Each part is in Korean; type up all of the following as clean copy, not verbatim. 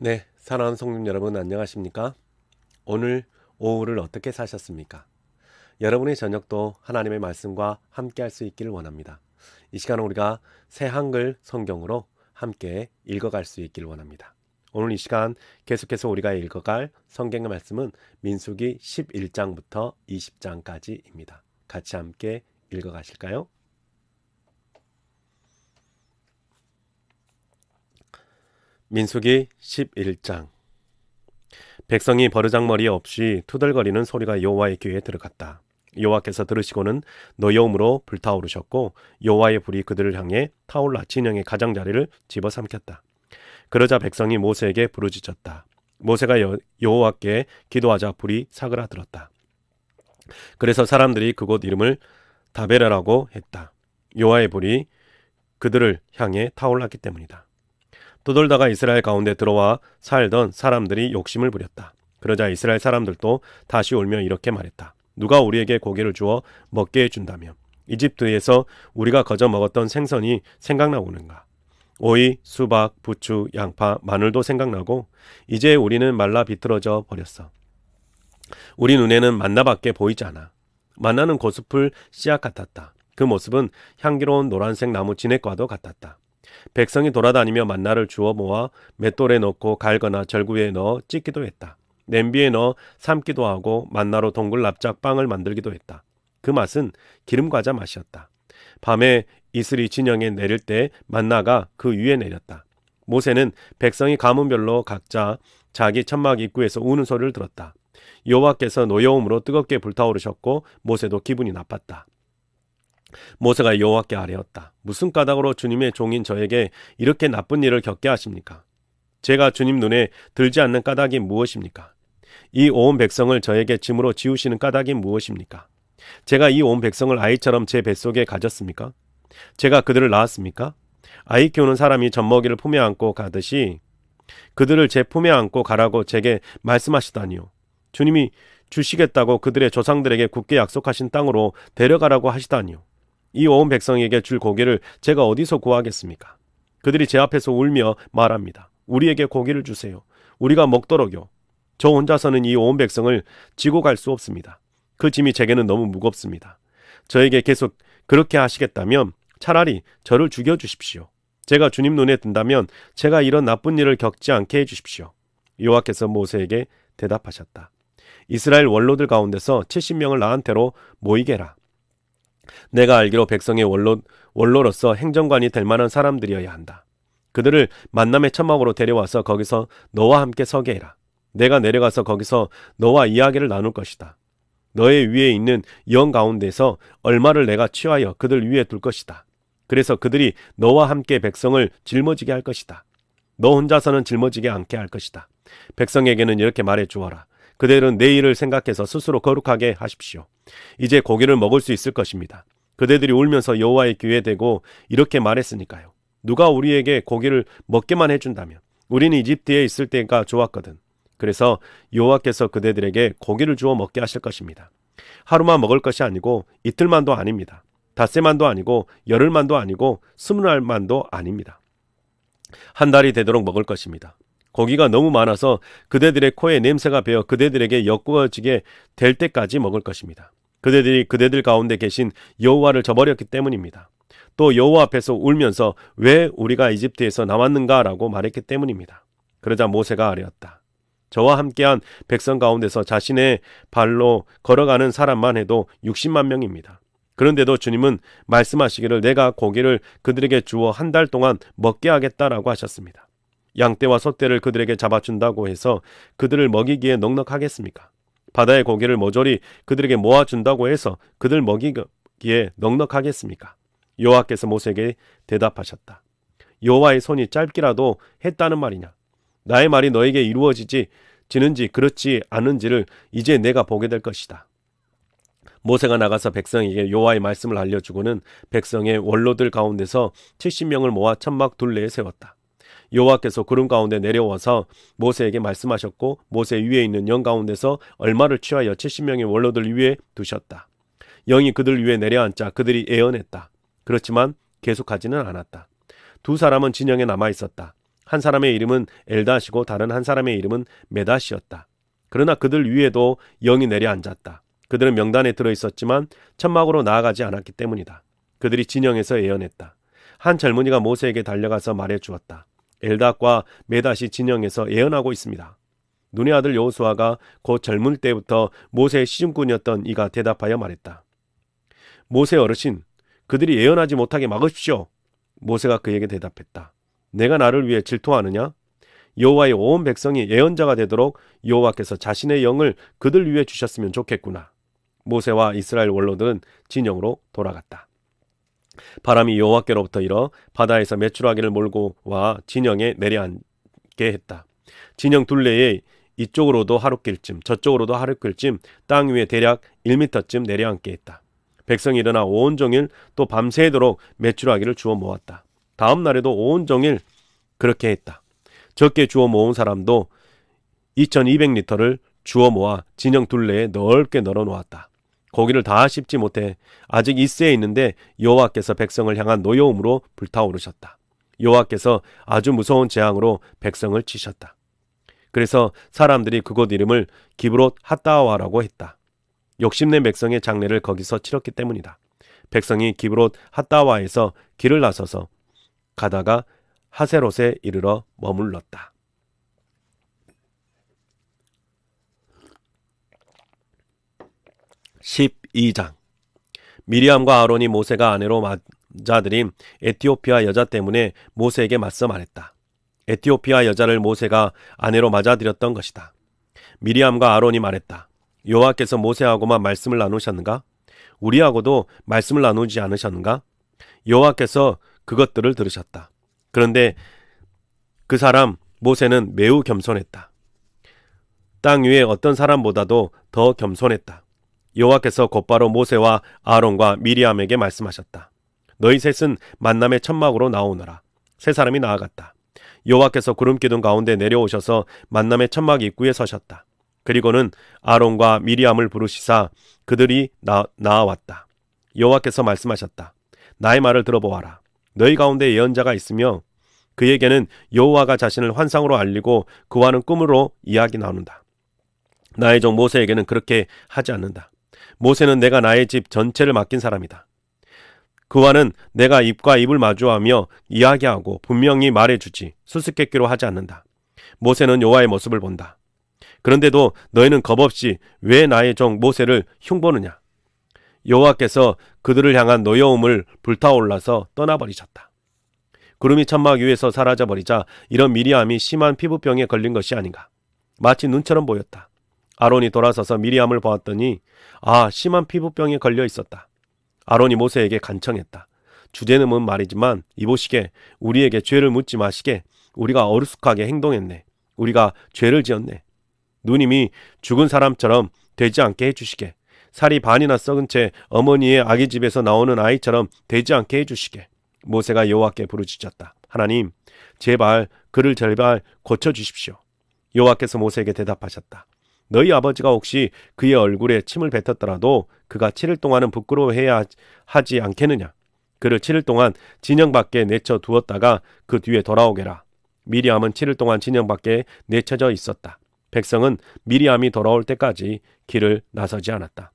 네, 사랑하는 성도 여러분 안녕하십니까? 오늘 오후를 어떻게 사셨습니까? 여러분의 저녁도 하나님의 말씀과 함께 할 수 있기를 원합니다. 이 시간은 우리가 새 한글 성경으로 함께 읽어갈 수 있기를 원합니다. 오늘 이 시간 계속해서 우리가 읽어갈 성경의 말씀은 민수기 11장부터 20장까지입니다. 같이 함께 읽어가실까요? 민수기 11장. 백성이 버르장머리 없이 투덜거리는 소리가 여호와의 귀에 들어갔다. 여호와께서 들으시고는 노여움으로 불타오르셨고 여호와의 불이 그들을 향해 타올라 진영의 가장자리를 집어삼켰다. 그러자 백성이 모세에게 부르짖었다. 모세가 여호와께 기도하자 불이 사그라들었다. 그래서 사람들이 그곳 이름을 다베라라고 했다. 여호와의 불이 그들을 향해 타올랐기 때문이다. 떠돌다가 이스라엘 가운데 들어와 살던 사람들이 욕심을 부렸다. 그러자 이스라엘 사람들도 다시 울며 이렇게 말했다. 누가 우리에게 고기를 주어 먹게 해준다면 이집트에서 우리가 거저 먹었던 생선이 생각나오는가? 오이, 수박, 부추, 양파, 마늘도 생각나고 이제 우리는 말라 비틀어져 버렸어. 우리 눈에는 만나밖에 보이지 않아. 만나는 고수풀 씨앗 같았다. 그 모습은 향기로운 노란색 나무 진액과도 같았다. 백성이 돌아다니며 만나를 주워 모아 맷돌에 넣고 갈거나 절구에 넣어 찢기도 했다. 냄비에 넣어 삶기도 하고 만나로 동글 납작 빵을 만들기도 했다. 그 맛은 기름과자 맛이었다. 밤에 이슬이 진영에 내릴 때 만나가 그 위에 내렸다. 모세는 백성이 가문별로 각자 자기 천막 입구에서 우는 소리를 들었다. 여호와께서 노여움으로 뜨겁게 불타오르셨고 모세도 기분이 나빴다. 모세가 여호와께 아뢰었다. 무슨 까닭으로 주님의 종인 저에게 이렇게 나쁜 일을 겪게 하십니까? 제가 주님 눈에 들지 않는 까닭이 무엇입니까? 이 온 백성을 저에게 짐으로 지우시는 까닭이 무엇입니까? 제가 이 온 백성을 아이처럼 제 뱃속에 가졌습니까? 제가 그들을 낳았습니까? 아이 키우는 사람이 젖먹이를 품에 안고 가듯이 그들을 제 품에 안고 가라고 제게 말씀하시다니요. 주님이 주시겠다고 그들의 조상들에게 굳게 약속하신 땅으로 데려가라고 하시다니요. 이 온 백성에게 줄 고기를 제가 어디서 구하겠습니까? 그들이 제 앞에서 울며 말합니다. 우리에게 고기를 주세요. 우리가 먹도록요. 저 혼자서는 이 온 백성을 지고 갈 수 없습니다. 그 짐이 제게는 너무 무겁습니다. 저에게 계속 그렇게 하시겠다면 차라리 저를 죽여주십시오. 제가 주님 눈에 든다면 제가 이런 나쁜 일을 겪지 않게 해주십시오. 여호와께서 모세에게 대답하셨다. 이스라엘 원로들 가운데서 70명을 나한테로 모이게 해라. 내가 알기로 백성의 원로로서 행정관이 될 만한 사람들이어야 한다. 그들을 만남의 천막으로 데려와서 거기서 너와 함께 서게 해라. 내가 내려가서 거기서 너와 이야기를 나눌 것이다. 너의 위에 있는 영 가운데서 얼마를 내가 취하여 그들 위에 둘 것이다. 그래서 그들이 너와 함께 백성을 짊어지게 할 것이다. 너 혼자서는 짊어지게 않게 할 것이다. 백성에게는 이렇게 말해 주어라. 그들은 내일을 생각해서 스스로 거룩하게 하십시오. 이제 고기를 먹을 수 있을 것입니다. 그대들이 울면서 여호와의 귀에 대고 이렇게 말했으니까요. 누가 우리에게 고기를 먹게만 해준다면 우리는 이집트에 있을 때가 좋았거든. 그래서 여호와께서 그대들에게 고기를 주어 먹게 하실 것입니다. 하루만 먹을 것이 아니고 이틀만도 아닙니다. 닷새만도 아니고 열흘만도 아니고 20날만도 아닙니다. 한 달이 되도록 먹을 것입니다. 고기가 너무 많아서 그대들의 코에 냄새가 배어 그대들에게 엮어지게 될 때까지 먹을 것입니다. 그대들이 그대들 가운데 계신 여호와를 저버렸기 때문입니다. 또 여호와 앞에서 울면서 왜 우리가 이집트에서 나왔는가라고 말했기 때문입니다. 그러자 모세가 아뢰었다. 저와 함께한 백성 가운데서 자신의 발로 걸어가는 사람만 해도 60만 명입니다. 그런데도 주님은 말씀하시기를 내가 고기를 그들에게 주어 한 달 동안 먹게 하겠다라고 하셨습니다. 양떼와 소떼를 그들에게 잡아준다고 해서 그들을 먹이기에 넉넉하겠습니까? 바다의 고기를 모조리 그들에게 모아준다고 해서 그들 먹이기에 넉넉하겠습니까? 여호와께서 모세에게 대답하셨다. 여호와의 손이 짧기라도 했다는 말이냐? 나의 말이 너에게 이루어지는지 그렇지 않은지를 이제 내가 보게 될 것이다. 모세가 나가서 백성에게 여호와의 말씀을 알려주고는 백성의 원로들 가운데서 70명을 모아 천막 둘레에 세웠다. 여호와께서 구름 가운데 내려와서 모세에게 말씀하셨고 모세 위에 있는 영 가운데서 얼마를 취하여 70명의 원로들 위에 두셨다. 영이 그들 위에 내려앉자 그들이 애언했다. 그렇지만 계속하지는 않았다. 두 사람은 진영에 남아 있었다. 한 사람의 이름은 엘닷이고 다른 한 사람의 이름은 메닷이었다. 그러나 그들 위에도 영이 내려앉았다. 그들은 명단에 들어있었지만 천막으로 나아가지 않았기 때문이다. 그들이 진영에서 예언했다. 한 젊은이가 모세에게 달려가서 말해주었다. 엘닷과 메닷이 진영에서 예언하고 있습니다. 눈의 아들 여호수아가 곧 젊을 때부터 모세의 시중꾼이었던 이가 대답하여 말했다. 모세 어르신, 그들이 예언하지 못하게 막으십시오. 모세가 그에게 대답했다. 내가 나를 위해 질투하느냐? 여호와의 온 백성이 예언자가 되도록 여호와께서 자신의 영을 그들 위해 주셨으면 좋겠구나. 모세와 이스라엘 원로들은 진영으로 돌아갔다. 바람이 여호와께로부터 일어 바다에서 메추라기를 몰고 와 진영에 내려앉게 했다. 진영 둘레에 이쪽으로도 하룻길쯤 저쪽으로도 하룻길쯤 땅 위에 대략 1m쯤 내려앉게 했다. 백성이 일어나 온종일 또 밤새도록 메추라기를 주워 모았다. 다음 날에도 온종일 그렇게 했다. 적게 주워 모은 사람도 2200리터를 주워 모아 진영 둘레에 넓게 널어 놓았다. 고기를 다 씹지 못해 아직 이스에 있는데 여호와께서 백성을 향한 노여움으로 불타오르셨다. 여호와께서 아주 무서운 재앙으로 백성을 치셨다. 그래서 사람들이 그곳 이름을 기브롯 핫다와라고 했다. 욕심낸 백성의 장례를 거기서 치렀기 때문이다. 백성이 기브롯 핫다와에서 길을 나서서 가다가 하세롯에 이르러 머물렀다. 12장. 미리암과 아론이 모세가 아내로 맞아들인 에티오피아 여자 때문에 모세에게 맞서 말했다. 에티오피아 여자를 모세가 아내로 맞아들였던 것이다. 미리암과 아론이 말했다. 여호와께서 모세하고만 말씀을 나누셨는가? 우리하고도 말씀을 나누지 않으셨는가? 여호와께서 그것들을 들으셨다. 그런데 그 사람 모세는 매우 겸손했다. 땅 위에 어떤 사람보다도 더 겸손했다. 여호와께서 곧바로 모세와 아론과 미리암에게 말씀하셨다. 너희 셋은 만남의 천막으로 나오너라. 세 사람이 나아갔다. 여호와께서 구름 기둥 가운데 내려오셔서 만남의 천막 입구에 서셨다. 그리고는 아론과 미리암을 부르시사 그들이 나아왔다. 여호와께서 말씀하셨다. 나의 말을 들어보아라. 너희 가운데 예언자가 있으며 그에게는 여호와가 자신을 환상으로 알리고 그와는 꿈으로 이야기 나눈다. 나의 종 모세에게는 그렇게 하지 않는다. 모세는 내가 나의 집 전체를 맡긴 사람이다. 그와는 내가 입과 입을 마주하며 이야기하고 분명히 말해주지 수수께끼로 하지 않는다. 모세는 여호와의 모습을 본다. 그런데도 너희는 겁없이 왜 나의 종 모세를 흉보느냐? 여호와께서 그들을 향한 노여움을 불타올라서 떠나버리셨다. 구름이 천막 위에서 사라져버리자 이런 미리암이 심한 피부병에 걸린 것이 아닌가. 마치 눈처럼 보였다. 아론이 돌아서서 미리암을 보았더니 심한 피부병에 걸려 있었다. 아론이 모세에게 간청했다. 주제넘은 말이지만 이보시게 우리에게 죄를 묻지 마시게. 우리가 어리숙하게 행동했네. 우리가 죄를 지었네. 누님이 죽은 사람처럼 되지 않게 해주시게. 살이 반이나 썩은 채 어머니의 아기 집에서 나오는 아이처럼 되지 않게 해주시게. 모세가 여호와께 부르짖었다. 하나님, 제발 그를 제발 고쳐주십시오. 여호와께서 모세에게 대답하셨다. 너희 아버지가 혹시 그의 얼굴에 침을 뱉었더라도 그가 7일 동안은 부끄러워해야 하지 않겠느냐. 그를 7일 동안 진영 밖에 내쳐 두었다가 그 뒤에 돌아오게라. 미리암은 7일 동안 진영 밖에 내쳐져 있었다. 백성은 미리암이 돌아올 때까지 길을 나서지 않았다.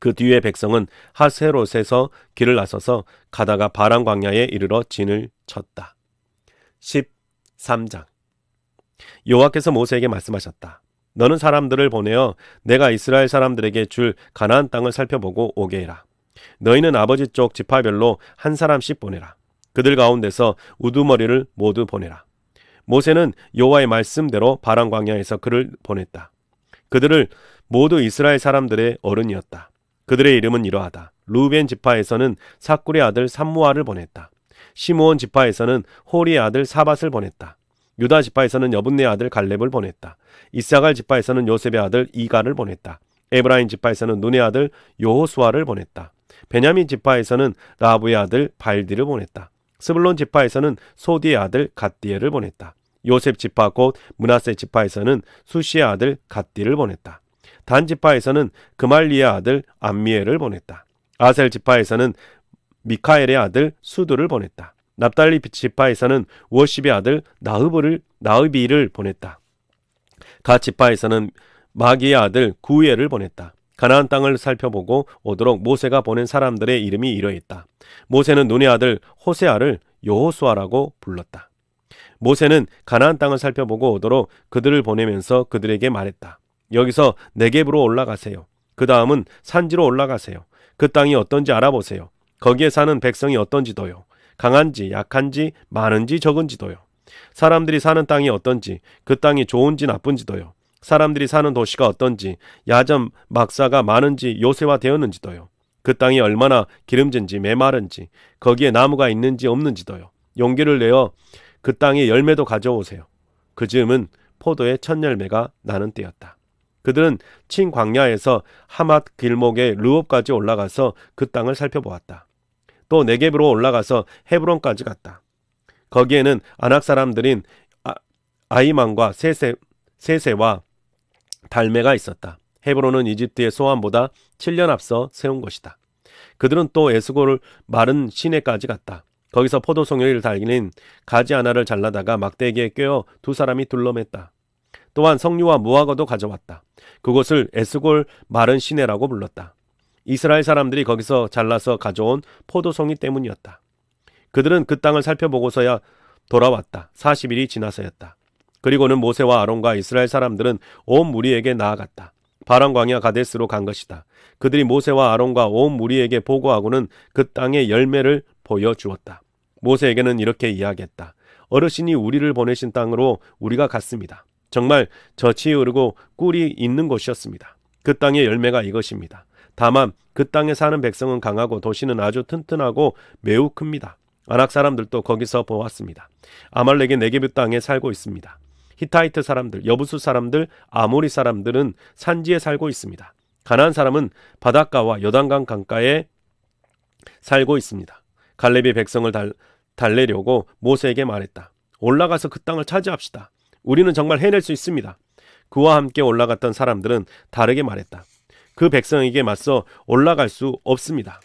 그 뒤에 백성은 하세롯에서 길을 나서서 가다가 바람 광야에 이르러 진을 쳤다. 13장. 여호와께서 모세에게 말씀하셨다. 너는 사람들을 보내어 내가 이스라엘 사람들에게 줄 가나안 땅을 살펴보고 오게 해라. 너희는 아버지 쪽 지파별로 한 사람씩 보내라. 그들 가운데서 우두머리를 모두 보내라. 모세는 여호와의 말씀대로 바람 광야에서 그를 보냈다. 그들을 모두 이스라엘 사람들의 어른이었다. 그들의 이름은 이러하다. 루벤 지파에서는 사꿀의 아들 삼무아를 보냈다. 시므온 지파에서는 호리의 아들 사밧을 보냈다. 유다 지파에서는 여분네 아들 갈렙을 보냈다. 이사갈 지파에서는 요셉의 아들 이갈을 보냈다. 에브라임 지파에서는 눈의 아들 여호수아를 보냈다. 베냐민 지파에서는 라브의 아들 발디를 보냈다. 스불론 지파에서는 소디의 아들 갓디엘을 보냈다. 요셉 지파 곧 므낫세 지파에서는 수시의 아들 갓디를 보냈다. 단 지파에서는 그말리의 아들 암미엘을 보냈다. 아셀 지파에서는 미카엘의 아들 수두를 보냈다. 납달리 지파에서는 워십의 아들 나흐비를 보냈다. 갓 지파에서는 마기의 아들 구엘을 보냈다. 가나안 땅을 살펴보고 오도록 모세가 보낸 사람들의 이름이 이러했다. 모세는 눈의 아들 호세아를 여호수아라고 불렀다. 모세는 가나안 땅을 살펴보고 오도록 그들을 보내면서 그들에게 말했다. 여기서 네겝으로 올라가세요. 그 다음은 산지로 올라가세요. 그 땅이 어떤지 알아보세요. 거기에 사는 백성이 어떤지도요. 강한지 약한지 많은지 적은지도요. 사람들이 사는 땅이 어떤지, 그 땅이 좋은지 나쁜지도요. 사람들이 사는 도시가 어떤지, 야점 막사가 많은지 요새화되었는지도요. 그 땅이 얼마나 기름진지 메마른지, 거기에 나무가 있는지 없는지도요. 용기를 내어 그 땅의 열매도 가져오세요. 그 즈음은 포도의 첫 열매가 나는 때였다. 그들은 친 광야에서 하맛 길목의 르홉까지 올라가서 그 땅을 살펴보았다. 또 네겝으로 올라가서 헤브론까지 갔다. 거기에는 아낙 사람들인 아히만과 세세와 달메가 있었다. 헤브론은 이집트의 소환보다 7년 앞서 세운 것이다. 그들은 또 에스골 마른 시내까지 갔다. 거기서 포도송이를 달린 가지 하나를 잘라다가 막대기에 꿰어 두 사람이 둘러맸다. 또한 석류와 무화과도 가져왔다. 그곳을 에스골 마른 시내라고 불렀다. 이스라엘 사람들이 거기서 잘라서 가져온 포도송이 때문이었다. 그들은 그 땅을 살펴보고서야 돌아왔다. 40일이 지나서였다. 그리고는 모세와 아론과 이스라엘 사람들은 온 무리에게 나아갔다. 바람 광야 가데스로 간 것이다. 그들이 모세와 아론과 온 무리에게 보고하고는 그 땅의 열매를 보여주었다. 모세에게는 이렇게 이야기했다. 어르신이 우리를 보내신 땅으로 우리가 갔습니다. 정말 젖이 흐르고 꿀이 있는 곳이었습니다. 그 땅의 열매가 이것입니다. 다만 그 땅에 사는 백성은 강하고 도시는 아주 튼튼하고 매우 큽니다. 아낙 사람들도 거기서 보았습니다. 아말렉의 네겝 땅에 살고 있습니다. 히타이트 사람들, 여부수 사람들, 아모리 사람들은 산지에 살고 있습니다. 가나안 사람은 바닷가와 요단강 강가에 살고 있습니다. 갈렙이 백성을 달래려고 모세에게 말했다. 올라가서 그 땅을 차지합시다. 우리는 정말 해낼 수 있습니다. 그와 함께 올라갔던 사람들은 다르게 말했다. 그 백성에게 맞서 올라갈 수 없습니다.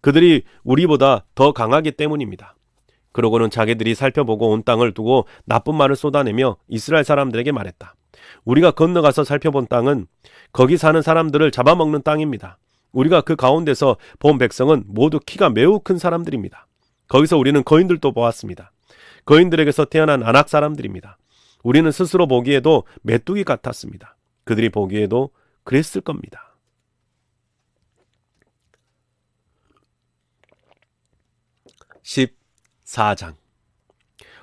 그들이 우리보다 더 강하기 때문입니다. 그러고는 자기들이 살펴보고 온 땅을 두고 나쁜 말을 쏟아내며 이스라엘 사람들에게 말했다. 우리가 건너가서 살펴본 땅은 거기 사는 사람들을 잡아먹는 땅입니다. 우리가 그 가운데서 본 백성은 모두 키가 매우 큰 사람들입니다. 거기서 우리는 거인들도 보았습니다. 거인들에게서 태어난 아낙 사람들입니다. 우리는 스스로 보기에도 메뚜기 같았습니다. 그들이 보기에도 그랬을 겁니다. 14장.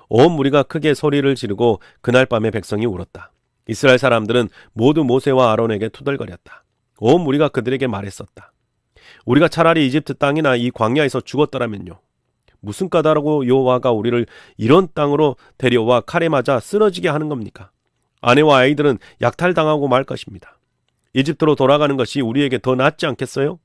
온 무리가 크게 소리를 지르고 그날 밤에 백성이 울었다. 이스라엘 사람들은 모두 모세와 아론에게 투덜거렸다. 온 무리가 그들에게 말했었다. 우리가 차라리 이집트 땅이나 이 광야에서 죽었더라면요. 무슨 까닭으로 여호와가 우리를 이런 땅으로 데려와 칼에 맞아 쓰러지게 하는 겁니까? 아내와 아이들은 약탈당하고 말 것입니다. 이집트로 돌아가는 것이 우리에게 더 낫지 않겠어요?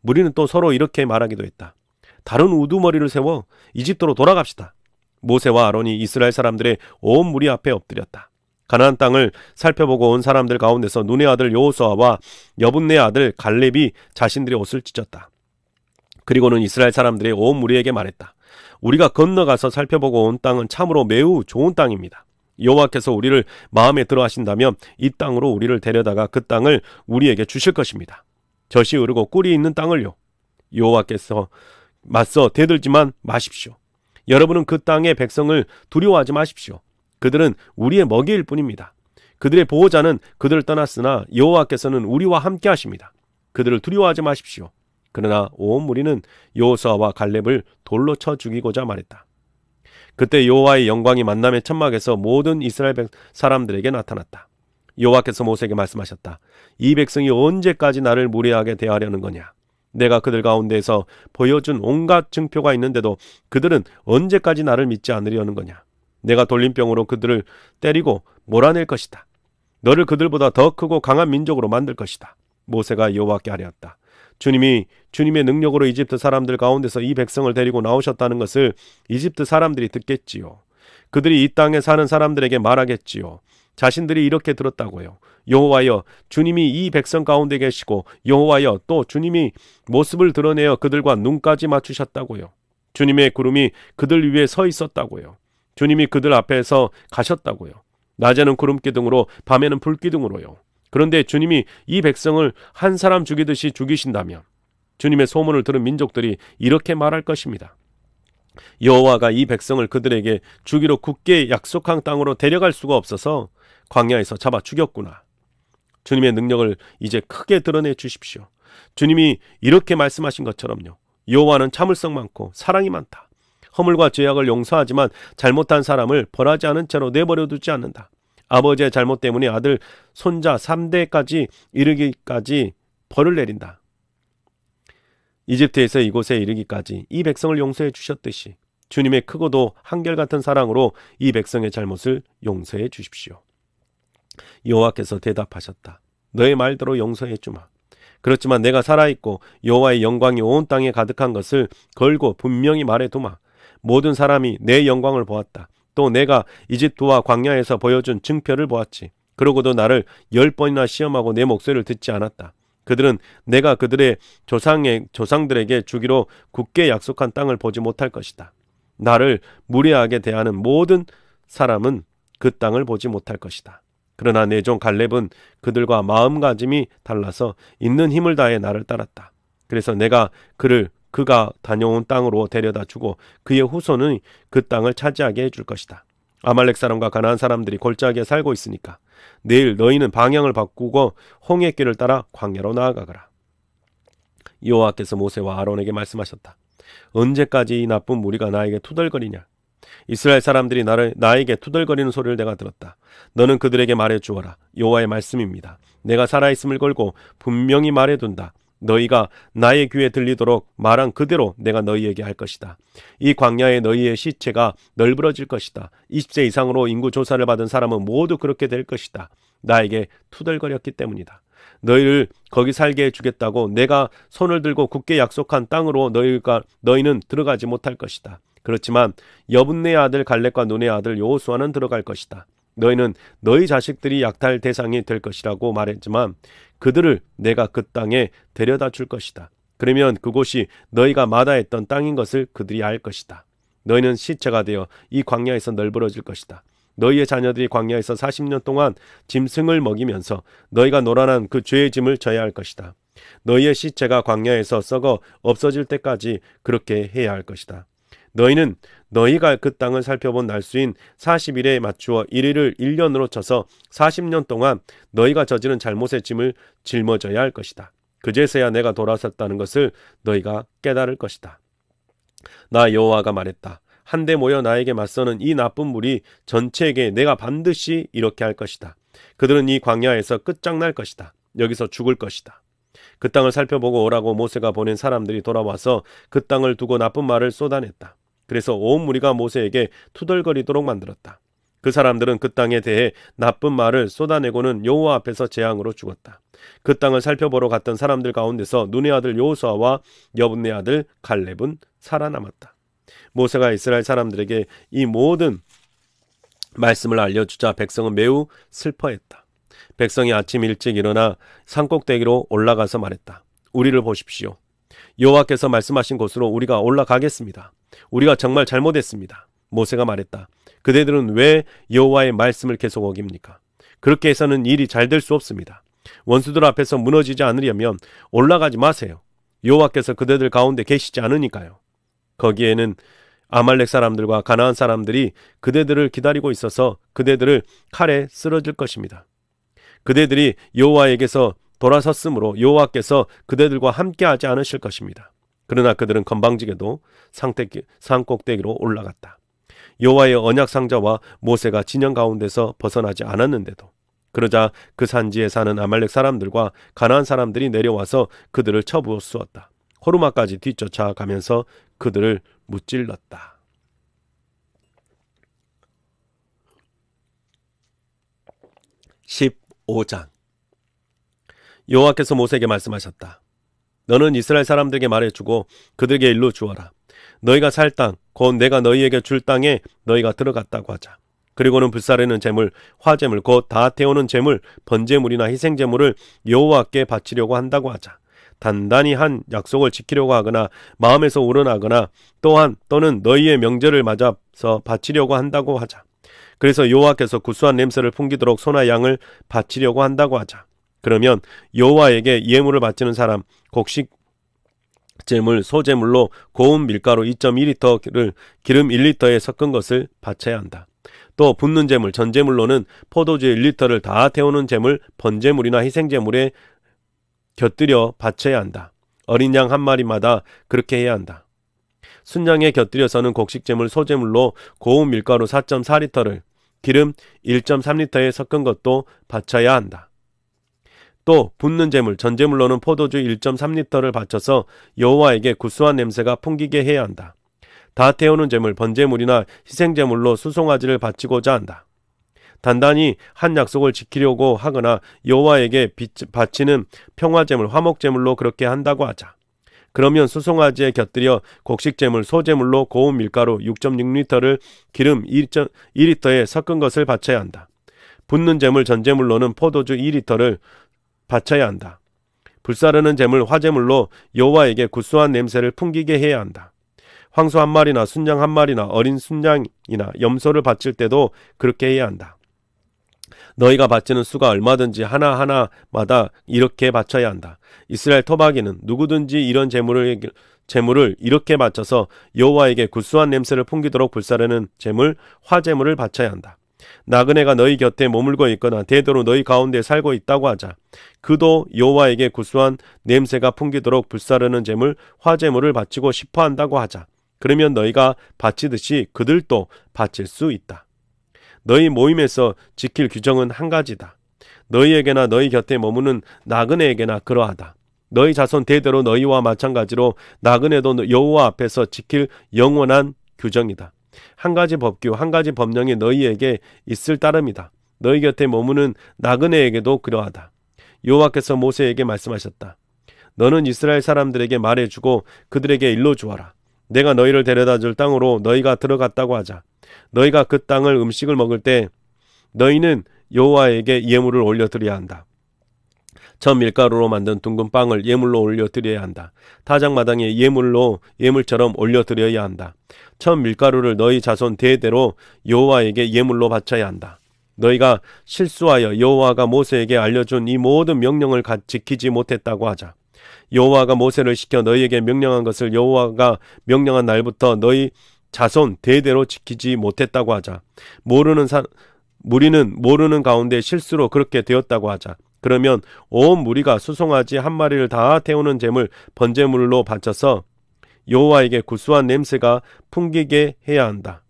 무리는 또 서로 이렇게 말하기도 했다. 다른 우두머리를 세워 이집트로 돌아갑시다. 모세와 아론이 이스라엘 사람들의 온 무리 앞에 엎드렸다. 가나안 땅을 살펴보고 온 사람들 가운데서 눈의 아들 여호수아와 여분네 아들 갈렙이 자신들의 옷을 찢었다. 그리고는 이스라엘 사람들의 온 무리에게 말했다. 우리가 건너가서 살펴보고 온 땅은 참으로 매우 좋은 땅입니다. 여호와께서 우리를 마음에 들어 하신다면 이 땅으로 우리를 데려다가 그 땅을 우리에게 주실 것입니다. 젖이 흐르고 꿀이 있는 땅을요. 여호와께서 맞서 대들지만 마십시오. 여러분은 그 땅의 백성을 두려워하지 마십시오. 그들은 우리의 먹이일 뿐입니다. 그들의 보호자는 그들을 떠났으나 여호와께서는 우리와 함께 하십니다. 그들을 두려워하지 마십시오. 그러나 온 무리는 여호수아와 갈렙을 돌로 쳐 죽이고자 말했다. 그때 여호와의 영광이 만남의 천막에서 모든 이스라엘 사람들에게 나타났다. 여호와께서 모세에게 말씀하셨다. 이 백성이 언제까지 나를 무례하게 대하려는 거냐? 내가 그들 가운데에서 보여준 온갖 증표가 있는데도 그들은 언제까지 나를 믿지 않으려는 거냐? 내가 돌림병으로 그들을 때리고 몰아낼 것이다. 너를 그들보다 더 크고 강한 민족으로 만들 것이다. 모세가 여호와께 아뢰었다. 주님이 주님의 능력으로 이집트 사람들 가운데서 이 백성을 데리고 나오셨다는 것을 이집트 사람들이 듣겠지요. 그들이 이 땅에 사는 사람들에게 말하겠지요. 자신들이 이렇게 들었다고요. 여호와여, 주님이 이 백성 가운데 계시고 여호와여, 또 주님이 모습을 드러내어 그들과 눈까지 맞추셨다고요. 주님의 구름이 그들 위에 서 있었다고요. 주님이 그들 앞에서 가셨다고요. 낮에는 구름 기둥으로, 밤에는 불 기둥으로요. 그런데 주님이 이 백성을 한 사람 죽이듯이 죽이신다면 주님의 소문을 들은 민족들이 이렇게 말할 것입니다. 여호와가 이 백성을 그들에게 주기로 굳게 약속한 땅으로 데려갈 수가 없어서 광야에서 잡아 죽였구나. 주님의 능력을 이제 크게 드러내 주십시오. 주님이 이렇게 말씀하신 것처럼요. 여호와는 참을성 많고 사랑이 많다. 허물과 죄악을 용서하지만 잘못한 사람을 벌하지 않은 채로 내버려 두지 않는다. 아버지의 잘못 때문에 아들, 손자 3대까지 이르기까지 벌을 내린다. 이집트에서 이곳에 이르기까지 이 백성을 용서해 주셨듯이 주님의 크고도 한결같은 사랑으로 이 백성의 잘못을 용서해 주십시오. 여호와께서 대답하셨다. 너의 말대로 용서해 주마. 그렇지만 내가 살아있고 여호와의 영광이 온 땅에 가득한 것을 걸고 분명히 말해두마. 모든 사람이 내 영광을 보았다. 또 내가 이집트와 광야에서 보여준 증표를 보았지. 그러고도 나를 10번이나 시험하고 내 목소리를 듣지 않았다. 그들은 내가 그들의 조상들에게 주기로 굳게 약속한 땅을 보지 못할 것이다. 나를 무례하게 대하는 모든 사람은 그 땅을 보지 못할 것이다. 그러나 내 종 갈렙은 그들과 마음가짐이 달라서 있는 힘을 다해 나를 따랐다. 그래서 내가 그가 다녀온 땅으로 데려다 주고 그의 후손은 그 땅을 차지하게 해줄 것이다. 아말렉 사람과 가나안 사람들이 골짜기에 살고 있으니까 내일 너희는 방향을 바꾸고 홍해 길을 따라 광야로 나아가거라. 여호와께서 모세와 아론에게 말씀하셨다. 언제까지 이 나쁜 무리가 나에게 투덜거리냐? 이스라엘 사람들이 나에게 투덜거리는 소리를 내가 들었다. 너는 그들에게 말해 주어라. 여호와의 말씀입니다. 내가 살아있음을 걸고 분명히 말해둔다. 너희가 나의 귀에 들리도록 말한 그대로 내가 너희에게 할 것이다. 이 광야에 너희의 시체가 널브러질 것이다. 20세 이상으로 인구 조사를 받은 사람은 모두 그렇게 될 것이다. 나에게 투덜거렸기 때문이다. 너희를 거기 살게 해주겠다고 내가 손을 들고 굳게 약속한 땅으로 너희는 들어가지 못할 것이다. 그렇지만 여분네 아들 갈렙과 눈의 아들 여호수아는 들어갈 것이다. 너희는 너희 자식들이 약탈 대상이 될 것이라고 말했지만 그들을 내가 그 땅에 데려다 줄 것이다. 그러면 그곳이 너희가 마다했던 땅인 것을 그들이 알 것이다. 너희는 시체가 되어 이 광야에서 널브러질 것이다. 너희의 자녀들이 광야에서 40년 동안 짐승을 먹이면서 너희가 노란한 그 죄의 짐을 져야 할 것이다. 너희의 시체가 광야에서 썩어 없어질 때까지 그렇게 해야 할 것이다. 너희는 너희가 그 땅을 살펴본 날수인 40일에 맞추어 1일을 1년으로 쳐서 40년 동안 너희가 저지른 잘못의 짐을 짊어져야 할 것이다. 그제서야 내가 돌아섰다는 것을 너희가 깨달을 것이다. 나 여호와가 말했다. 한데 모여 나에게 맞서는 이 나쁜 무리 전체에게 내가 반드시 이렇게 할 것이다. 그들은 이 광야에서 끝장날 것이다. 여기서 죽을 것이다. 그 땅을 살펴보고 오라고 모세가 보낸 사람들이 돌아와서 그 땅을 두고 나쁜 말을 쏟아냈다. 그래서 온 무리가 모세에게 투덜거리도록 만들었다. 그 사람들은 그 땅에 대해 나쁜 말을 쏟아내고는 여호와 앞에서 재앙으로 죽었다. 그 땅을 살펴보러 갔던 사람들 가운데서 눈의 아들 여호수아와 여분네 아들 갈렙은 살아남았다. 모세가 이스라엘 사람들에게 이 모든 말씀을 알려주자 백성은 매우 슬퍼했다. 백성이 아침 일찍 일어나 산꼭대기로 올라가서 말했다. 우리를 보십시오. 여호와께서 말씀하신 곳으로 우리가 올라가겠습니다. 우리가 정말 잘못했습니다. 모세가 말했다. 그대들은 왜 여호와의 말씀을 계속 어깁니까? 그렇게 해서는 일이 잘 될 수 없습니다. 원수들 앞에서 무너지지 않으려면 올라가지 마세요. 여호와께서 그대들 가운데 계시지 않으니까요. 거기에는 아말렉 사람들과 가나안 사람들이 그대들을 기다리고 있어서 그대들을 칼에 쓰러질 것입니다. 그대들이 여호와에게서 돌아섰으므로 여호와께서 그대들과 함께하지 않으실 것입니다. 그러나 그들은 건방지게도 산꼭대기로 올라갔다. 여호와의 언약 상자와 모세가 진영 가운데서 벗어나지 않았는데도 그러자 그 산지에 사는 아말렉 사람들과 가나안 사람들이 내려와서 그들을 쳐부수었다. 호르마까지 뒤쫓아 가면서 그들을 무찔렀다. 15장. 여호와께서 모세에게 말씀하셨다. 너는 이스라엘 사람들에게 말해주고 그들에게 일러 주어라. 너희가 살 땅, 곧 내가 너희에게 줄 땅에 너희가 들어갔다고 하자. 그리고는 불사르는 제물, 화제물, 곧 다 태우는 제물, 번제물이나 희생제물을 여호와께 바치려고 한다고 하자. 단단히 한 약속을 지키려고 하거나 마음에서 우러나거나 또는 너희의 명절을 맞아서 바치려고 한다고 하자. 그래서 여호와께서 구수한 냄새를 풍기도록 소나 양을 바치려고 한다고 하자. 그러면 여호와에게 예물을 바치는 사람 곡식 제물 소제물로 고운 밀가루 2.2리터를 기름 1리터에 섞은 것을 바쳐야 한다. 또 붓는 제물 전제물로는 포도주 1리터를 다 태우는 제물 번제물이나 희생제물에 곁들여 바쳐야 한다. 어린 양 한 마리마다 그렇게 해야 한다. 순양에 곁들여서는 곡식제물 소제물로 고운 밀가루 4.4리터를 기름 1.3리터에 섞은 것도 바쳐야 한다. 또 붓는 제물 전제물로는 포도주 1.3리터를 바쳐서 여호와에게 구수한 냄새가 풍기게 해야 한다. 다 태우는 제물 번제물이나 희생제물로 수송아지를 바치고자 한다. 단단히 한 약속을 지키려고 하거나 여호와에게 바치는 평화제물 화목제물로 그렇게 한다고 하자. 그러면 수송아지에 곁들여 곡식제물 소제물로 고운 밀가루 6.6리터를 기름 2리터에 섞은 것을 바쳐야 한다. 붓는 제물 전제물로는 포도주 2리터를 바쳐야 한다. 불사르는 제물 화제물로 여호와에게 구수한 냄새를 풍기게 해야 한다. 황소 한 마리나 순양 한 마리나 어린 순양이나 염소를 바칠 때도 그렇게 해야 한다. 너희가 바치는 수가 얼마든지 하나하나마다 이렇게 바쳐야 한다. 이스라엘 토박이는 누구든지 이런 제물을 이렇게 바쳐서 여호와에게 구수한 냄새를 풍기도록 불사르는 제물 화제물을 바쳐야 한다. 나그네가 너희 곁에 머물고 있거나 대대로 너희 가운데 살고 있다고 하자. 그도 여호와에게 구수한 냄새가 풍기도록 불사르는 제물 화제물을 바치고 싶어 한다고 하자. 그러면 너희가 바치듯이 그들도 바칠 수 있다. 너희 모임에서 지킬 규정은 한 가지다. 너희에게나 너희 곁에 머무는 나그네에게나 그러하다. 너희 자손 대대로 너희와 마찬가지로 나그네도 여호와 앞에서 지킬 영원한 규정이다. 한 가지 법규, 한 가지 법령이 너희에게 있을 따름이다. 너희 곁에 머무는 나그네에게도 그러하다. 여호와께서 모세에게 말씀하셨다. 너는 이스라엘 사람들에게 말해주고 그들에게 일러주어라. 내가 너희를 데려다줄 땅으로 너희가 들어갔다고 하자. 너희가 그 땅을 음식을 먹을 때 너희는 여호와에게 예물을 올려드려야 한다. 전 밀가루로 만든 둥근 빵을 예물로 올려드려야 한다. 타작마당에 예물처럼 올려드려야 한다. 천 밀가루를 너희 자손 대대로 여호와에게 예물로 바쳐야 한다. 너희가 실수하여 여호와가 모세에게 알려준 이 모든 명령을 지키지 못했다고 하자. 여호와가 모세를 시켜 너희에게 명령한 것을 여호와가 명령한 날부터 너희 자손 대대로 지키지 못했다고 하자. 무리는 모르는 가운데 실수로 그렇게 되었다고 하자. 그러면 온 무리가 수송아지 한 마리를 다 태우는 제물 번제물로 바쳐서 여호와에게 구수한 냄새가 풍기게 해야 한다.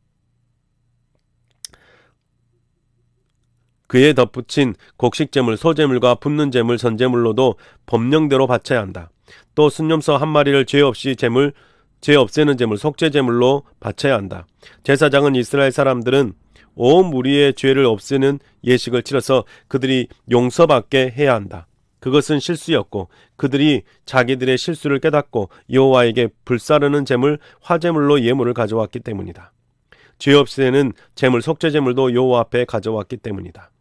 그에 덧붙인 곡식제물 소제물과 붓는 제물 전제물로도 법령대로 바쳐야 한다. 또 순염소 한 마리를 죄 없애는 제물 속죄제물로 바쳐야 한다. 제사장은 이스라엘 사람들은 온 무리의 죄를 없애는 예식을 치러서 그들이 용서받게 해야 한다. 그것은 실수였고 그들이 자기들의 실수를 깨닫고 여호와에게 불사르는 제물 화제물로 예물을 가져왔기 때문이다. 죄 없애는 제물 속죄제물도 여호와 앞에 가져왔기 때문이다.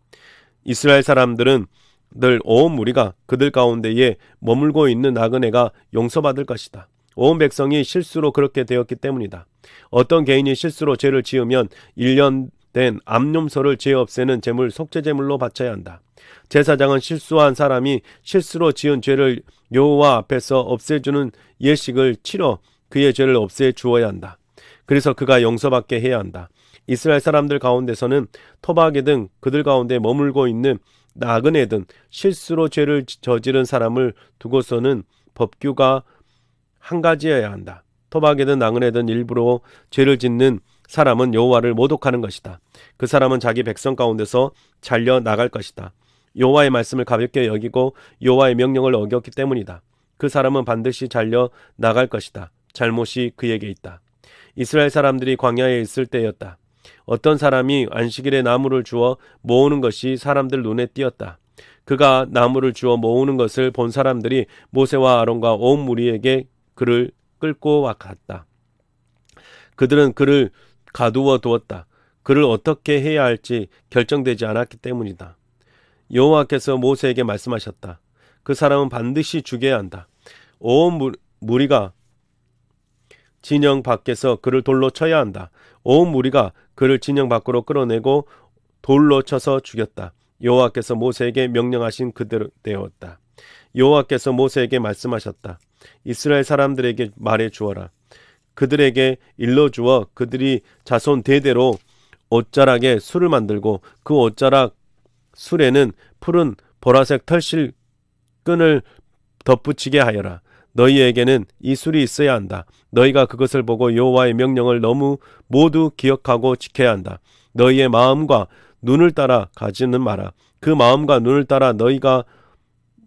이스라엘 사람들은 늘 온 무리가 그들 가운데에 머물고 있는 나그네가 용서받을 것이다. 온 백성이 실수로 그렇게 되었기 때문이다. 어떤 개인이 실수로 죄를 지으면 1년 된 암염소를 죄 없애는 제물 속죄제물로 바쳐야 한다. 제사장은 실수한 사람이 실수로 지은 죄를 여호와 앞에서 없애주는 예식을 치러 그의 죄를 없애 주어야 한다. 그래서 그가 용서받게 해야 한다. 이스라엘 사람들 가운데서는 토박이든 그들 가운데 머물고 있는 나그네든 실수로 죄를 저지른 사람을 두고서는 법규가 한 가지여야 한다. 토박이든 나그네든 일부러 죄를 짓는 사람은 여호와를 모독하는 것이다. 그 사람은 자기 백성 가운데서 잘려 나갈 것이다. 여호와의 말씀을 가볍게 여기고 여호와의 명령을 어겼기 때문이다. 그 사람은 반드시 잘려 나갈 것이다. 잘못이 그에게 있다. 이스라엘 사람들이 광야에 있을 때였다. 어떤 사람이 안식일에 나무를 주어 모으는 것이 사람들 눈에 띄었다. 그가 나무를 주어 모으는 것을 본 사람들이 모세와 아론과 온 무리에게 그를 끌고 갔다. 그들은 그를 가두어 두었다. 그를 어떻게 해야 할지 결정되지 않았기 때문이다. 여호와께서 모세에게 말씀하셨다. 그 사람은 반드시 죽여야 한다. 온 무리가 진영 밖에서 그를 돌로 쳐야 한다. 온 무리가 그를 진영 밖으로 끌어내고 돌로 쳐서 죽였다. 여호와께서 모세에게 명령하신 그대로 되었다. 여호와께서 모세에게 말씀하셨다. 이스라엘 사람들에게 말해 주어라. 그들에게 일러주어 그들이 자손 대대로 옷자락에 술을 만들고 그 옷자락 술에는 푸른 보라색 털실 끈을 덧붙이게 하여라. 너희에게는 이 술이 있어야 한다. 너희가 그것을 보고 여호와의 명령을 모두 기억하고 지켜야 한다. 너희의 마음과 눈을 따라 가지는 마라. 그 마음과 눈을 따라 너희가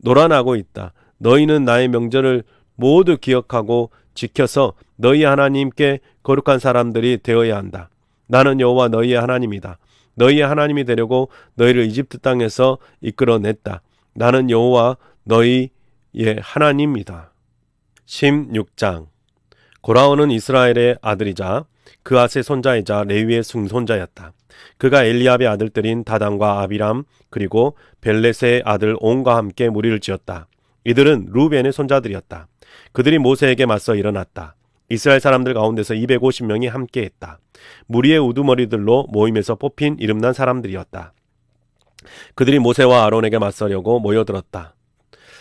놀아나고 있다. 너희는 나의 명절을 모두 기억하고 지켜서 너희 하나님께 거룩한 사람들이 되어야 한다. 나는 여호와 너희의 하나님이다. 너희의 하나님이 되려고 너희를 이집트 땅에서 이끌어냈다. 나는 여호와 너희의 하나님이다. 16장. 고라오는 이스라엘의 아들이자 그앗의 손자이자 레위의 증손자였다. 그가 엘리압의 아들들인 다단과 아비람 그리고 벨렛의 아들 온과 함께 무리를 지었다. 이들은 루벤의 손자들이었다. 그들이 모세에게 맞서 일어났다. 이스라엘 사람들 가운데서 250명이 함께했다. 무리의 우두머리들로 모임에서 뽑힌 이름난 사람들이었다. 그들이 모세와 아론에게 맞서려고 모여들었다.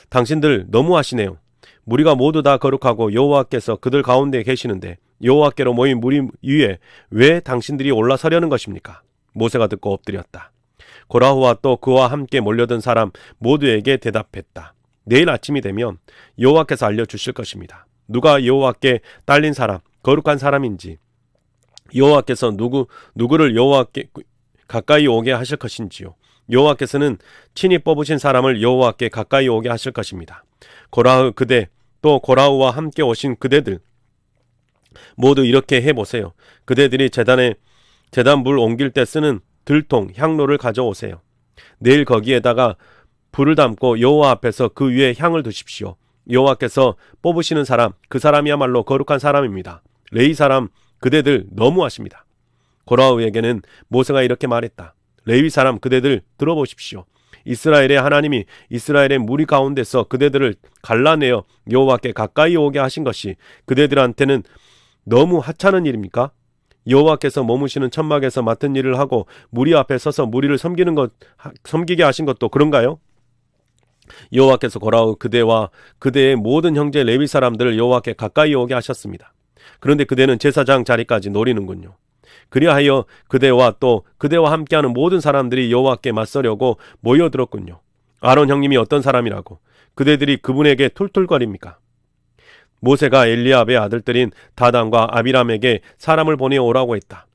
당신들 너무하시네요. 무리가 모두 다 거룩하고 여호와께서 그들 가운데 계시는데 여호와께로 모인 무리 위에 왜 당신들이 올라서려는 것입니까? 모세가 듣고 엎드렸다. 고라후와 또 그와 함께 몰려든 사람 모두에게 대답했다. 내일 아침이 되면 여호와께서 알려주실 것입니다. 누가 여호와께 딸린 사람, 거룩한 사람인지, 여호와께서 누구를 여호와께 가까이 오게 하실 것인지요. 여호와께서는 친히 뽑으신 사람을 여호와께 가까이 오게 하실 것입니다. 고라후 그대 또 고라후와 함께 오신 그대들 모두 이렇게 해보세요. 그대들이 제단 물 옮길 때 쓰는 들통, 향로를 가져오세요. 내일 거기에다가 불을 담고 여호와 앞에서 그 위에 향을 두십시오. 여호와께서 뽑으시는 사람, 그 사람이야말로 거룩한 사람입니다. 레위 사람, 그대들 너무하십니다. 고라후에게는 모세가 이렇게 말했다. 레위 사람, 그대들 들어보십시오. 이스라엘의 하나님이 이스라엘의 무리 가운데서 그대들을 갈라내어 여호와께 가까이 오게 하신 것이 그대들한테는 너무 하찮은 일입니까? 여호와께서 머무시는 천막에서 맡은 일을 하고 무리 앞에 서서 무리를 섬기게 하신 것도 그런가요? 여호와께서 고라후 그대와 그대의 모든 형제 레위 사람들을 여호와께 가까이 오게 하셨습니다. 그런데 그대는 제사장 자리까지 노리는군요. 그리하여 그대와 또 그대와 함께하는 모든 사람들이 여호와께 맞서려고 모여들었군요. 아론 형님이 어떤 사람이라고 그대들이 그분에게 툴툴거립니까? 모세가 엘리압의 아들들인 다단과 아비람에게 사람을 보내오라고 했다.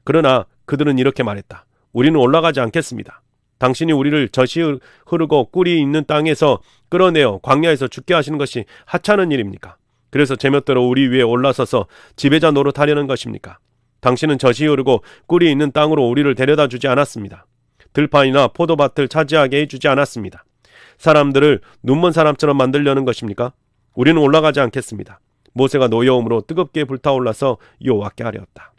그러나 그들은 이렇게 말했다. 우리는 올라가지 않겠습니다. 당신이 우리를 젖이 흐르고 꿀이 있는 땅에서 끌어내어 광야에서 죽게 하시는 것이 하찮은 일입니까? 그래서 제멋대로 우리 위에 올라서서 지배자 노릇하려는 것입니까? 당신은 젖이 흐르고 꿀이 있는 땅으로 우리를 데려다 주지 않았습니다. 들판이나 포도밭을 차지하게 해주지 않았습니다. 사람들을 눈먼 사람처럼 만들려는 것입니까? 우리는 올라가지 않겠습니다. 모세가 노여움으로 뜨겁게 불타올라서 여호와께 아뢰었다.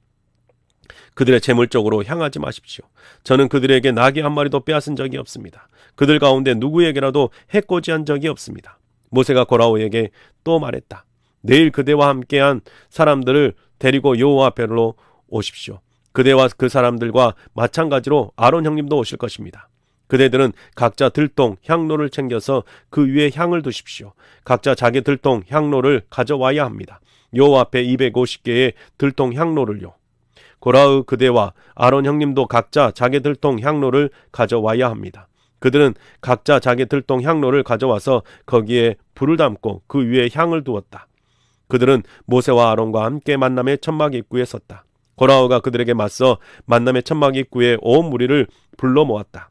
그들의 재물 쪽으로 향하지 마십시오. 저는 그들에게 나귀 한 마리도 빼앗은 적이 없습니다. 그들 가운데 누구에게라도 해코지한 적이 없습니다. 모세가 고라후에게 또 말했다. 내일 그대와 함께한 사람들을 데리고 여호와 앞으로 오십시오. 그대와 그 사람들과 마찬가지로 아론 형님도 오실 것입니다. 그대들은 각자 들통, 향로를 챙겨서 그 위에 향을 두십시오. 각자 자기 들통, 향로를 가져와야 합니다. 여호와 앞에 250개의 들통 향로를요. 고라후 그대와 아론 형님도 각자 자기 들통 향로를 가져와야 합니다. 그들은 각자 자기 들통 향로를 가져와서 거기에 불을 담고 그 위에 향을 두었다. 그들은 모세와 아론과 함께 만남의 천막 입구에 섰다. 고라후가 그들에게 맞서 만남의 천막 입구에 온 무리를 불러 모았다.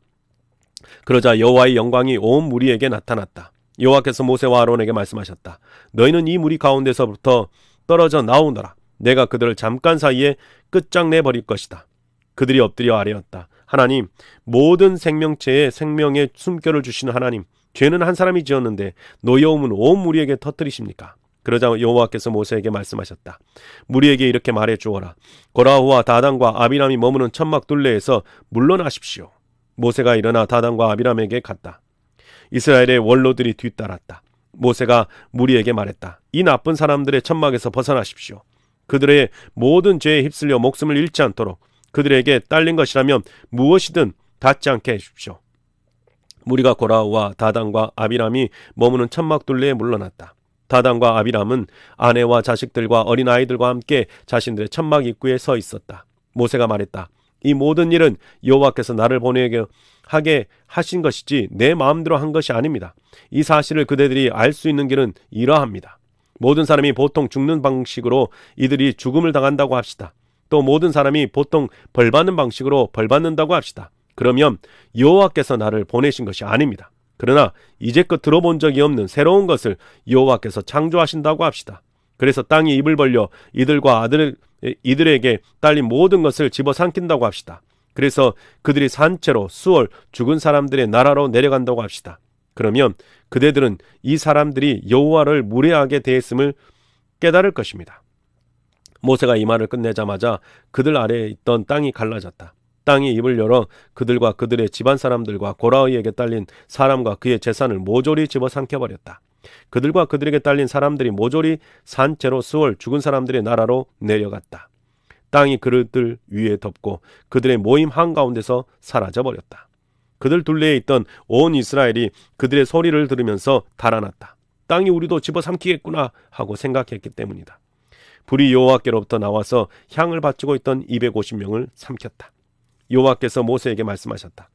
그러자 여호와의 영광이 온 무리에게 나타났다. 여호와께서 모세와 아론에게 말씀하셨다. 너희는 이 무리 가운데서부터 떨어져 나오너라. 내가 그들을 잠깐 사이에 끝장내버릴 것이다. 그들이 엎드려 아뢰었다. 하나님, 모든 생명체에 생명의 숨결을 주시는 하나님, 죄는 한 사람이 지었는데 노여움은 온 무리에게 터뜨리십니까? 그러자 여호와께서 모세에게 말씀하셨다. 무리에게 이렇게 말해 주어라. 고라후와 다단과 아비람이 머무는 천막 둘레에서 물러나십시오. 모세가 일어나 다단과 아비람에게 갔다. 이스라엘의 원로들이 뒤따랐다. 모세가 무리에게 말했다. 이 나쁜 사람들의 천막에서 벗어나십시오. 그들의 모든 죄에 휩쓸려 목숨을 잃지 않도록 그들에게 딸린 것이라면 무엇이든 닿지 않게 해주십시오. 무리가 고라후와 다단과 아비람이 머무는 천막 둘레에 물러났다. 다단과 아비람은 아내와 자식들과 어린아이들과 함께 자신들의 천막 입구에 서 있었다. 모세가 말했다. 이 모든 일은 여호와께서 나를 보내게 하게 하신 것이지 내 마음대로 한 것이 아닙니다. 이 사실을 그대들이 알 수 있는 길은 이러합니다. 모든 사람이 보통 죽는 방식으로 이들이 죽음을 당한다고 합시다. 또 모든 사람이 보통 벌받는 방식으로 벌받는다고 합시다. 그러면 여호와께서 나를 보내신 것이 아닙니다. 그러나 이제껏 들어본 적이 없는 새로운 것을 여호와께서 창조하신다고 합시다. 그래서 땅이 입을 벌려 이들에게 딸린 모든 것을 집어삼킨다고 합시다. 그래서 그들이 산채로 수월 죽은 사람들의 나라로 내려간다고 합시다. 그러면 그대들은 이 사람들이 여호와를 무례하게 대했음을 깨달을 것입니다. 모세가 이 말을 끝내자마자 그들 아래에 있던 땅이 갈라졌다. 땅이 입을 열어 그들과 그들의 집안 사람들과 고라후에게 딸린 사람과 그의 재산을 모조리 집어삼켜버렸다. 그들과 그들에게 딸린 사람들이 모조리 산채로 수월 죽은 사람들의 나라로 내려갔다. 땅이 그들 위에 덮고 그들의 모임 한가운데서 사라져버렸다. 그들 둘레에 있던 온 이스라엘이 그들의 소리를 들으면서 달아났다. 땅이 우리도 집어삼키겠구나 하고 생각했기 때문이다. 불이 여호와께로부터 나와서 향을 바치고 있던 250명을 삼켰다. 여호와께서 모세에게 말씀하셨다.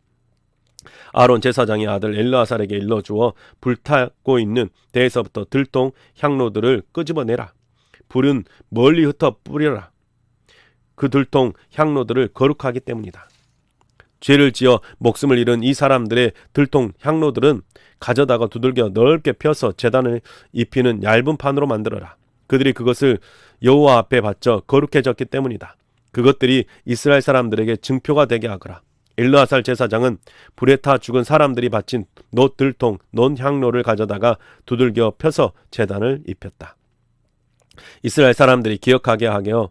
아론 제사장의 아들 엘르아살에게 일러주어 불타고 있는 대에서부터 들통 향로들을 끄집어내라. 불은 멀리 흩어 뿌려라. 그 들통 향로들을 거룩하기 때문이다. 죄를 지어 목숨을 잃은 이 사람들의 들통 향로들은 가져다가 두들겨 넓게 펴서 제단을 입히는 얇은 판으로 만들어라. 그들이 그것을 여호와 앞에 바쳐 거룩해졌기 때문이다. 그것들이 이스라엘 사람들에게 증표가 되게 하거라. 엘르아살 제사장은 불에 타 죽은 사람들이 바친 놋들통 논향로를 가져다가 두들겨 펴서 제단을 입혔다. 이스라엘 사람들이 기억하게 하여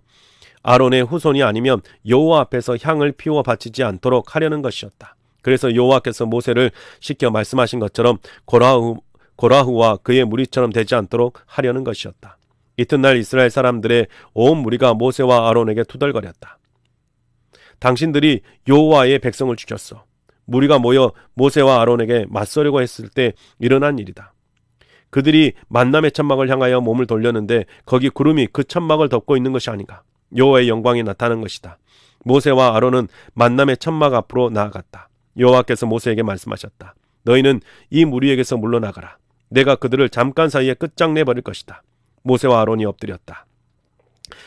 아론의 후손이 아니면 여호와 앞에서 향을 피워 바치지 않도록 하려는 것이었다. 그래서 여호와께서 모세를 시켜 말씀하신 것처럼 고라후와 그의 무리처럼 되지 않도록 하려는 것이었다. 이튿날 이스라엘 사람들의 온 무리가 모세와 아론에게 투덜거렸다. 당신들이 여호와의 백성을 죽였어. 무리가 모여 모세와 아론에게 맞서려고 했을 때 일어난 일이다. 그들이 만남의 천막을 향하여 몸을 돌렸는데 거기 구름이 그 천막을 덮고 있는 것이 아닌가. 여호와의 영광이 나타난 것이다. 모세와 아론은 만남의 천막 앞으로 나아갔다. 여호와께서 모세에게 말씀하셨다. 너희는 이 무리에게서 물러나가라. 내가 그들을 잠깐 사이에 끝장내버릴 것이다. 모세와 아론이 엎드렸다.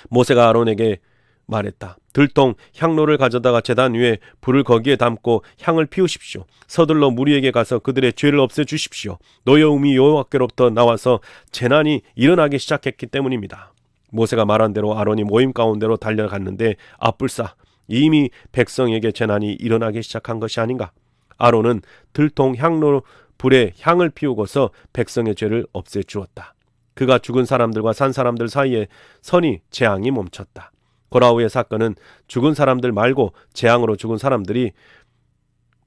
모세가 아론에게 말했다. 들통 향로를 가져다가 제단 위에 불을 거기에 담고 향을 피우십시오. 서둘러 무리에게 가서 그들의 죄를 없애주십시오. 너의 음이 여호와께로부터 나와서 재난이 일어나기 시작했기 때문입니다. 모세가 말한 대로 아론이 모임 가운데로 달려갔는데 아뿔싸 이미 백성에게 재난이 일어나기 시작한 것이 아닌가. 아론은 들통 향로 불에 향을 피우고서 백성의 죄를 없애주었다. 그가 죽은 사람들과 산 사람들 사이에 선이 재앙이 멈췄다. 고라후의 사건은 죽은 사람들 말고 재앙으로 죽은 사람들이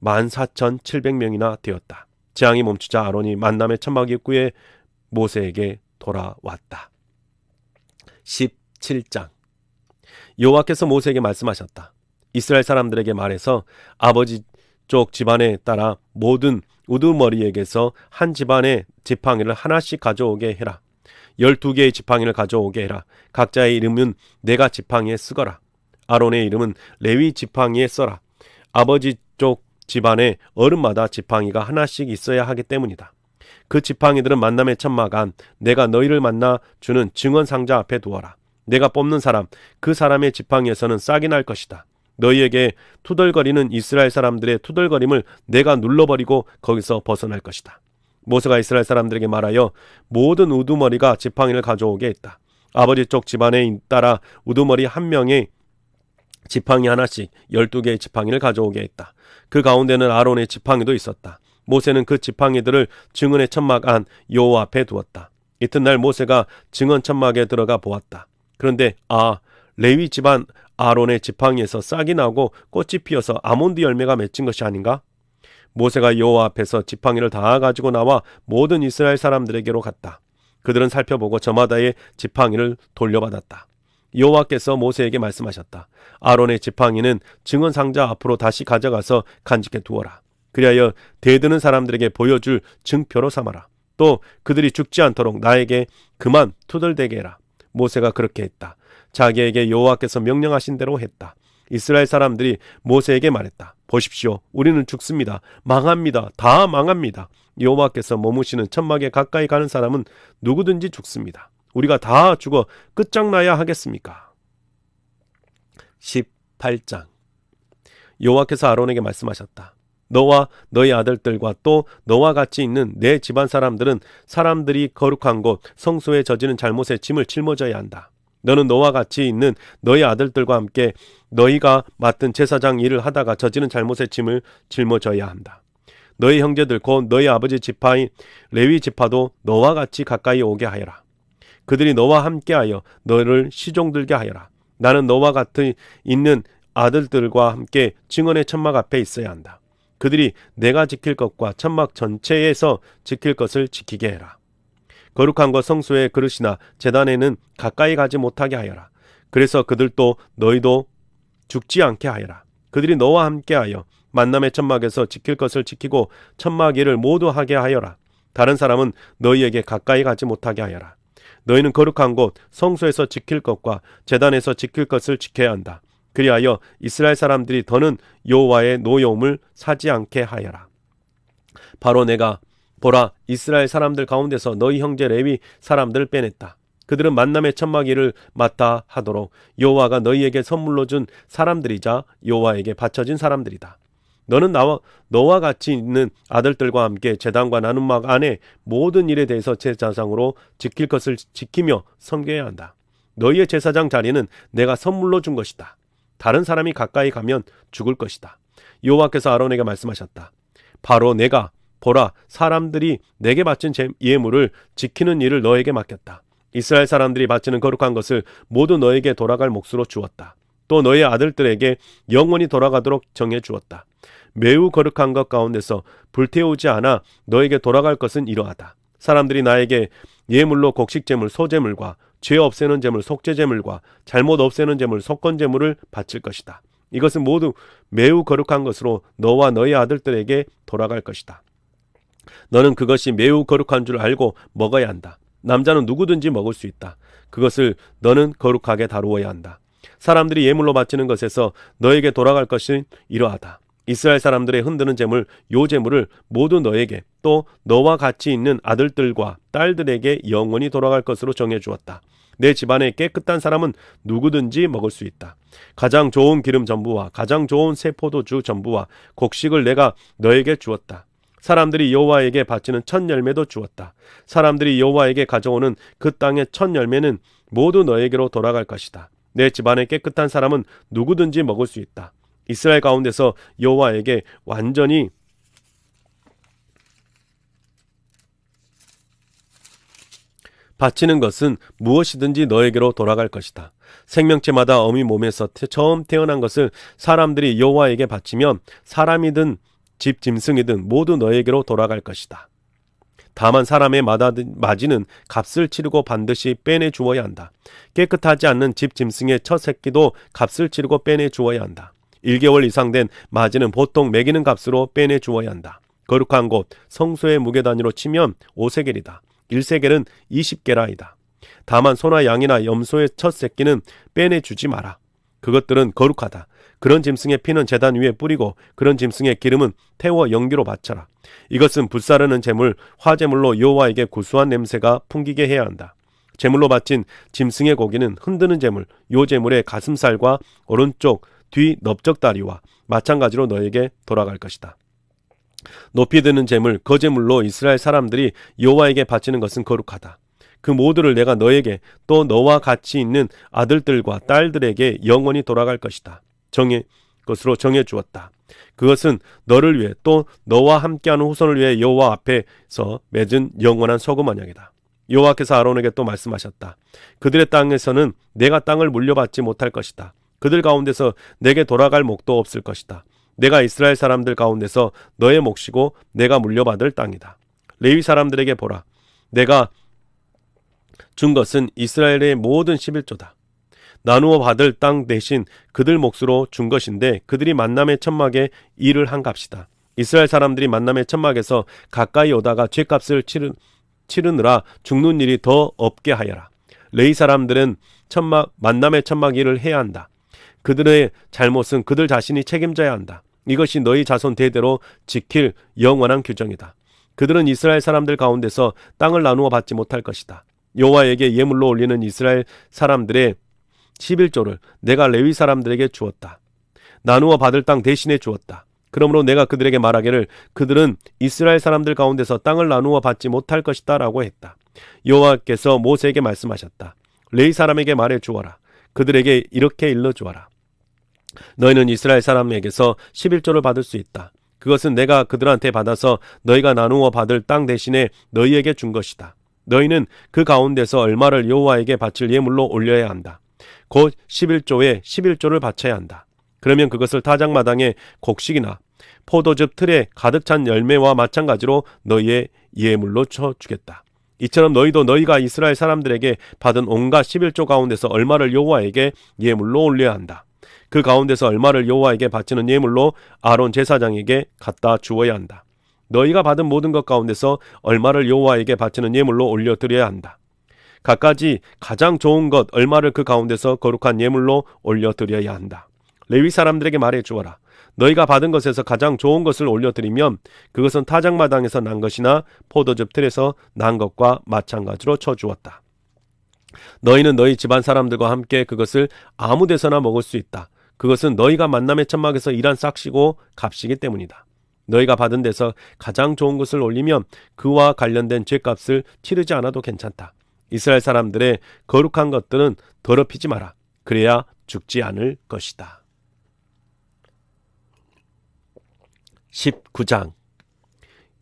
14,700명이나 되었다. 재앙이 멈추자 아론이 만남의 천막 입구에 모세에게 돌아왔다. 17장. 여호와께서 모세에게 말씀하셨다. 이스라엘 사람들에게 말해서 아버지 쪽 집안에 따라 모든 우두머리에게서 한 집안의 지팡이를 하나씩 가져오게 해라. 12개의 지팡이를 가져오게 해라. 각자의 이름은 내가 지팡이에 쓰거라. 아론의 이름은 레위 지팡이에 써라. 아버지 쪽 집안에 어른마다 지팡이가 하나씩 있어야 하기 때문이다. 그 지팡이들은 만남의 천막 안 내가 너희를 만나 주는 증언 상자 앞에 두어라. 내가 뽑는 사람 그 사람의 지팡이에서는 싹이 날 것이다. 너희에게 투덜거리는 이스라엘 사람들의 투덜거림을 내가 눌러버리고 거기서 벗어날 것이다. 모세가 이스라엘 사람들에게 말하여 모든 우두머리가 지팡이를 가져오게 했다. 아버지 쪽 집안에 따라 우두머리 한 명의 지팡이 하나씩 12개의 지팡이를 가져오게 했다. 그 가운데는 아론의 지팡이도 있었다. 모세는 그 지팡이들을 증언의 천막 안 여호와 앞에 두었다. 이튿날 모세가 증언 천막에 들어가 보았다. 그런데 레위 집안 아론의 지팡이에서 싹이 나고 꽃이 피어서 아몬드 열매가 맺힌 것이 아닌가? 모세가 여호와 앞에서 지팡이를 다 가지고 나와 모든 이스라엘 사람들에게로 갔다. 그들은 살펴보고 저마다의 지팡이를 돌려받았다. 여호와께서 모세에게 말씀하셨다. 아론의 지팡이는 증언 상자 앞으로 다시 가져가서 간직해 두어라. 그리하여 대드는 사람들에게 보여줄 증표로 삼아라. 또 그들이 죽지 않도록 나에게 그만 투덜대게 해라. 모세가 그렇게 했다. 자기에게 여호와께서 명령하신 대로 했다. 이스라엘 사람들이 모세에게 말했다. 보십시오. 우리는 죽습니다. 망합니다. 다 망합니다. 여호와께서 머무시는 천막에 가까이 가는 사람은 누구든지 죽습니다. 우리가 다 죽어 끝장나야 하겠습니까? 18장. 여호와께서 아론에게 말씀하셨다. 너와 너희 아들들과 또 너와 같이 있는 내 집안 사람들은 사람들이 거룩한 곳 성소에 저지른 잘못의 짐을 짊어져야 한다. 너는 너와 같이 있는 너희 아들들과 함께 너희가 맡은 제사장 일을 하다가 저지른 잘못의 짐을 짊어져야 한다. 너희 형제들 곧 너희 아버지 지파인 레위 지파도 너와 같이 가까이 오게 하여라. 그들이 너와 함께하여 너를 시종들게 하여라. 나는 너와 같이 있는 아들들과 함께 증언의 천막 앞에 있어야 한다. 그들이 내가 지킬 것과 천막 전체에서 지킬 것을 지키게 해라. 거룩한 것 성소의 그릇이나 제단에는 가까이 가지 못하게 하여라. 그래서 그들도 너희도 죽지 않게 하여라. 그들이 너와 함께하여 만남의 천막에서 지킬 것을 지키고 천막 일을 모두 하게 하여라. 다른 사람은 너희에게 가까이 가지 못하게 하여라. 너희는 거룩한 곳 성소에서 지킬 것과 제단에서 지킬 것을 지켜야 한다. 그리하여 이스라엘 사람들이 더는 여호와의 노여움을 사지 않게 하여라. 바로 내가 보라, 이스라엘 사람들 가운데서 너희 형제 레위 사람들을 빼냈다. 그들은 만남의 천막 일을 맡아 하도록 여호와가 너희에게 선물로 준 사람들이자 여호와에게 바쳐진 사람들이다. 너는 너와 같이 있는 아들들과 함께 제단과 나눔막 안에 모든 일에 대해서 제사장으로 지킬 것을 지키며 섬겨야 한다. 너희의 제사장 자리는 내가 선물로 준 것이다. 다른 사람이 가까이 가면 죽을 것이다. 여호와께서 아론에게 말씀하셨다. 바로 내가 보라, 사람들이 내게 바친 예물을 지키는 일을 너에게 맡겼다. 이스라엘 사람들이 바치는 거룩한 것을 모두 너에게 돌아갈 몫으로 주었다. 또 너희 아들들에게 영원히 돌아가도록 정해 주었다. 매우 거룩한 것 가운데서 불태우지 않아 너에게 돌아갈 것은 이러하다. 사람들이 나에게 예물로 곡식제물, 소제물과 죄 없애는 제물, 속죄제물과 잘못 없애는 제물, 속건제물을 바칠 것이다. 이것은 모두 매우 거룩한 것으로 너와 너희 아들들에게 돌아갈 것이다. 너는 그것이 매우 거룩한 줄 알고 먹어야 한다. 남자는 누구든지 먹을 수 있다. 그것을 너는 거룩하게 다루어야 한다. 사람들이 예물로 바치는 것에서 너에게 돌아갈 것은 이러하다. 이스라엘 사람들의 흔드는 제물, 요 제물을 모두 너에게 또 너와 같이 있는 아들들과 딸들에게 영원히 돌아갈 것으로 정해주었다. 내 집안에 깨끗한 사람은 누구든지 먹을 수 있다. 가장 좋은 기름 전부와 가장 좋은 새 포도주 전부와 곡식을 내가 너에게 주었다. 사람들이 여호와에게 바치는 첫 열매도 주었다. 사람들이 여호와에게 가져오는 그 땅의 첫 열매는 모두 너에게로 돌아갈 것이다. 내 집안에 깨끗한 사람은 누구든지 먹을 수 있다. 이스라엘 가운데서 여호와에게 완전히 바치는 것은 무엇이든지 너에게로 돌아갈 것이다. 생명체마다 어미 몸에서 처음 태어난 것을 사람들이 여호와에게 바치면 사람이든 집 짐승이든 모두 너에게로 돌아갈 것이다. 다만 사람의 마지는 값을 치르고 반드시 빼내 주어야 한다. 깨끗하지 않는 집 짐승의 첫 새끼도 값을 치르고 빼내 주어야 한다. 1개월 이상 된 마지는 보통 매기는 값으로 빼내 주어야 한다. 거룩한 곳 성소의 무게 단위로 치면 5세겔이다. 1세겔은 20게라이다. 다만 소나 양이나 염소의 첫 새끼는 빼내 주지 마라. 그것들은 거룩하다. 그런 짐승의 피는 제단 위에 뿌리고 그런 짐승의 기름은 태워 연기로 바쳐라. 이것은 불사르는 제물, 화제물로 여호와에게 구수한 냄새가 풍기게 해야 한다. 제물로 바친 짐승의 고기는 흔드는 제물, 요 제물의 가슴살과 오른쪽 뒤 넓적다리와 마찬가지로 너에게 돌아갈 것이다. 높이 드는 제물, 거제물로 이스라엘 사람들이 여호와에게 바치는 것은 거룩하다. 그 모두를 내가 너에게 또 너와 같이 있는 아들들과 딸들에게 영원히 돌아갈 것이다. 것으로 정해 주었다. 그것은 너를 위해 또 너와 함께하는 후손을 위해 여호와 앞에서 맺은 영원한 소금 언약이다. 여호와께서 아론에게 또 말씀하셨다. 그들의 땅에서는 내가 땅을 물려받지 못할 것이다. 그들 가운데서 내게 돌아갈 목도 없을 것이다. 내가 이스라엘 사람들 가운데서 너의 몫이고 내가 물려받을 땅이다. 레위 사람들에게 보라. 내가 준 것은 이스라엘의 모든 11조다. 나누어 받을 땅 대신 그들 몫으로 준 것인데 그들이 만남의 천막에 일을 한 값이다. 이스라엘 사람들이 만남의 천막에서 가까이 오다가 죗값을 치르느라 죽는 일이 더 없게 하여라. 레위 사람들은 만남의 천막 일을 해야 한다. 그들의 잘못은 그들 자신이 책임져야 한다. 이것이 너희 자손 대대로 지킬 영원한 규정이다. 그들은 이스라엘 사람들 가운데서 땅을 나누어 받지 못할 것이다. 여호와에게 예물로 올리는 이스라엘 사람들의 11조를 내가 레위 사람들에게 주었다. 나누어 받을 땅 대신에 주었다. 그러므로 내가 그들에게 말하기를 그들은 이스라엘 사람들 가운데서 땅을 나누어 받지 못할 것이다 라고 했다. 여호와께서 모세에게 말씀하셨다. 레위 사람에게 말해 주어라. 그들에게 이렇게 일러주어라. 너희는 이스라엘 사람에게서 11조를 받을 수 있다. 그것은 내가 그들한테 받아서 너희가 나누어 받을 땅 대신에 너희에게 준 것이다. 너희는 그 가운데서 얼마를 여호와에게 바칠 예물로 올려야 한다. 곧 11조에 11조를 바쳐야 한다. 그러면 그것을 타작마당에 곡식이나 포도즙 틀에 가득 찬 열매와 마찬가지로 너희의 예물로 쳐주겠다. 이처럼 너희도 너희가 이스라엘 사람들에게 받은 온갖 11조 가운데서 얼마를 여호와에게 예물로 올려야 한다. 그 가운데서 얼마를 여호와에게 바치는 예물로 아론 제사장에게 갖다 주어야 한다. 너희가 받은 모든 것 가운데서 얼마를 여호와에게 바치는 예물로 올려드려야 한다. 각가지 가장 좋은 것 얼마를 그 가운데서 거룩한 예물로 올려드려야 한다. 레위 사람들에게 말해 주어라. 너희가 받은 것에서 가장 좋은 것을 올려드리면 그것은 타작마당에서 난 것이나 포도즙 틀에서 난 것과 마찬가지로 쳐주었다. 너희는 너희 집안 사람들과 함께 그것을 아무 데서나 먹을 수 있다. 그것은 너희가 만남의 천막에서 일한 싹시고 값이기 때문이다. 너희가 받은 데서 가장 좋은 것을 올리면 그와 관련된 죗값을 치르지 않아도 괜찮다. 이스라엘 사람들의 거룩한 것들은 더럽히지 마라. 그래야 죽지 않을 것이다. 19장.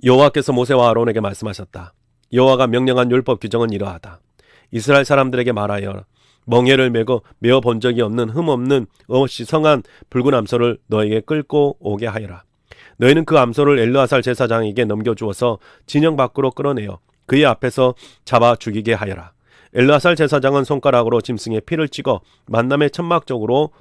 여호와께서 모세와 아론에게 말씀하셨다. 여호와가 명령한 율법 규정은 이러하다. 이스라엘 사람들에게 말하여 멍에를 메어 본 적이 없는 흠없는 없이 성한 붉은 암소를 너에게 끌고 오게 하여라. 너희는 그 암소를 엘르아살 제사장에게 넘겨주어서 진영 밖으로 끌어내어 그의 앞에서 잡아 죽이게 하여라. 엘르아살 제사장은 손가락으로 짐승의 피를 찍어 만남의 천막 쪽으로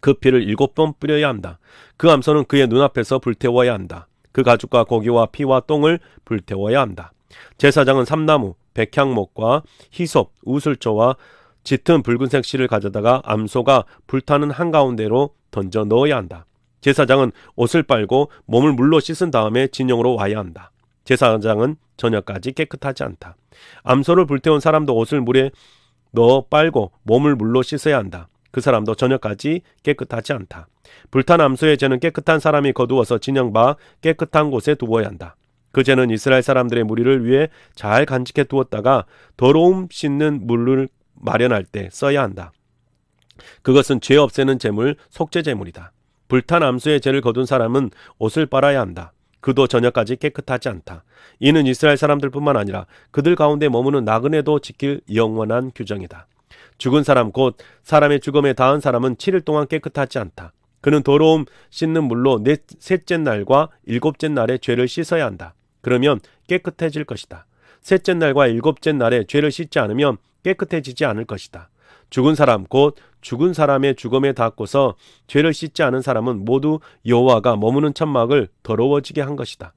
그 피를 7번 뿌려야 한다. 그 암소는 그의 눈앞에서 불태워야 한다. 그 가죽과 고기와 피와 똥을 불태워야 한다. 제사장은 삼나무, 백향목과 히솝, 우슬초와 짙은 붉은색 실을 가져다가 암소가 불타는 한가운데로 던져 넣어야 한다. 제사장은 옷을 빨고 몸을 물로 씻은 다음에 진영으로 와야 한다. 제사장은 저녁까지 깨끗하지 않다. 암소를 불태운 사람도 옷을 물에 넣어 빨고 몸을 물로 씻어야 한다. 그 사람도 저녁까지 깨끗하지 않다. 불탄 암소의 죄는 깨끗한 사람이 거두어서 진영 바 깨끗한 곳에 두어야 한다. 그 죄는 이스라엘 사람들의 무리를 위해 잘 간직해 두었다가 더러움 씻는 물을 마련할 때 써야 한다. 그것은 죄 없애는 제물, 속죄 제물이다. 불탄 암소의 죄를 거둔 사람은 옷을 빨아야 한다. 그도 저녁까지 깨끗하지 않다. 이는 이스라엘 사람들뿐만 아니라 그들 가운데 머무는 나그네도 지킬 영원한 규정이다. 죽은 사람 곧 사람의 죽음에 닿은 사람은 7일 동안 깨끗하지 않다. 그는 더러움 씻는 물로 셋째 날과 일곱째 날에 죄를 씻어야 한다. 그러면 깨끗해질 것이다. 셋째 날과 일곱째 날에 죄를 씻지 않으면 깨끗해지지 않을 것이다. 죽은 사람 곧 죽은 사람의 죽음에 닿고서 죄를 씻지 않은 사람은 모두 여호와가 머무는 천막을 더러워지게 한 것이다.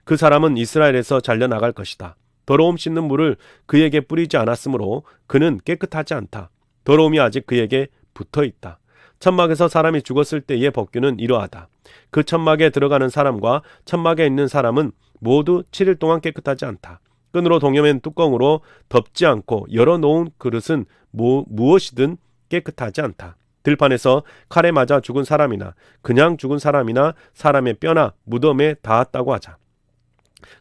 그 사람은 이스라엘에서 잘려나갈 것이다. 더러움 씻는 물을 그에게 뿌리지 않았으므로 그는 깨끗하지 않다. 더러움이 아직 그에게 붙어 있다. 천막에서 사람이 죽었을 때의 법규는 이러하다. 그 천막에 들어가는 사람과 천막에 있는 사람은 모두 7일 동안 깨끗하지 않다. 끈으로 동여맨 뚜껑으로 덮지 않고 열어놓은 그릇은 무엇이든 깨끗하지 않다. 들판에서 칼에 맞아 죽은 사람이나 그냥 죽은 사람이나 사람의 뼈나 무덤에 닿았다고 하자.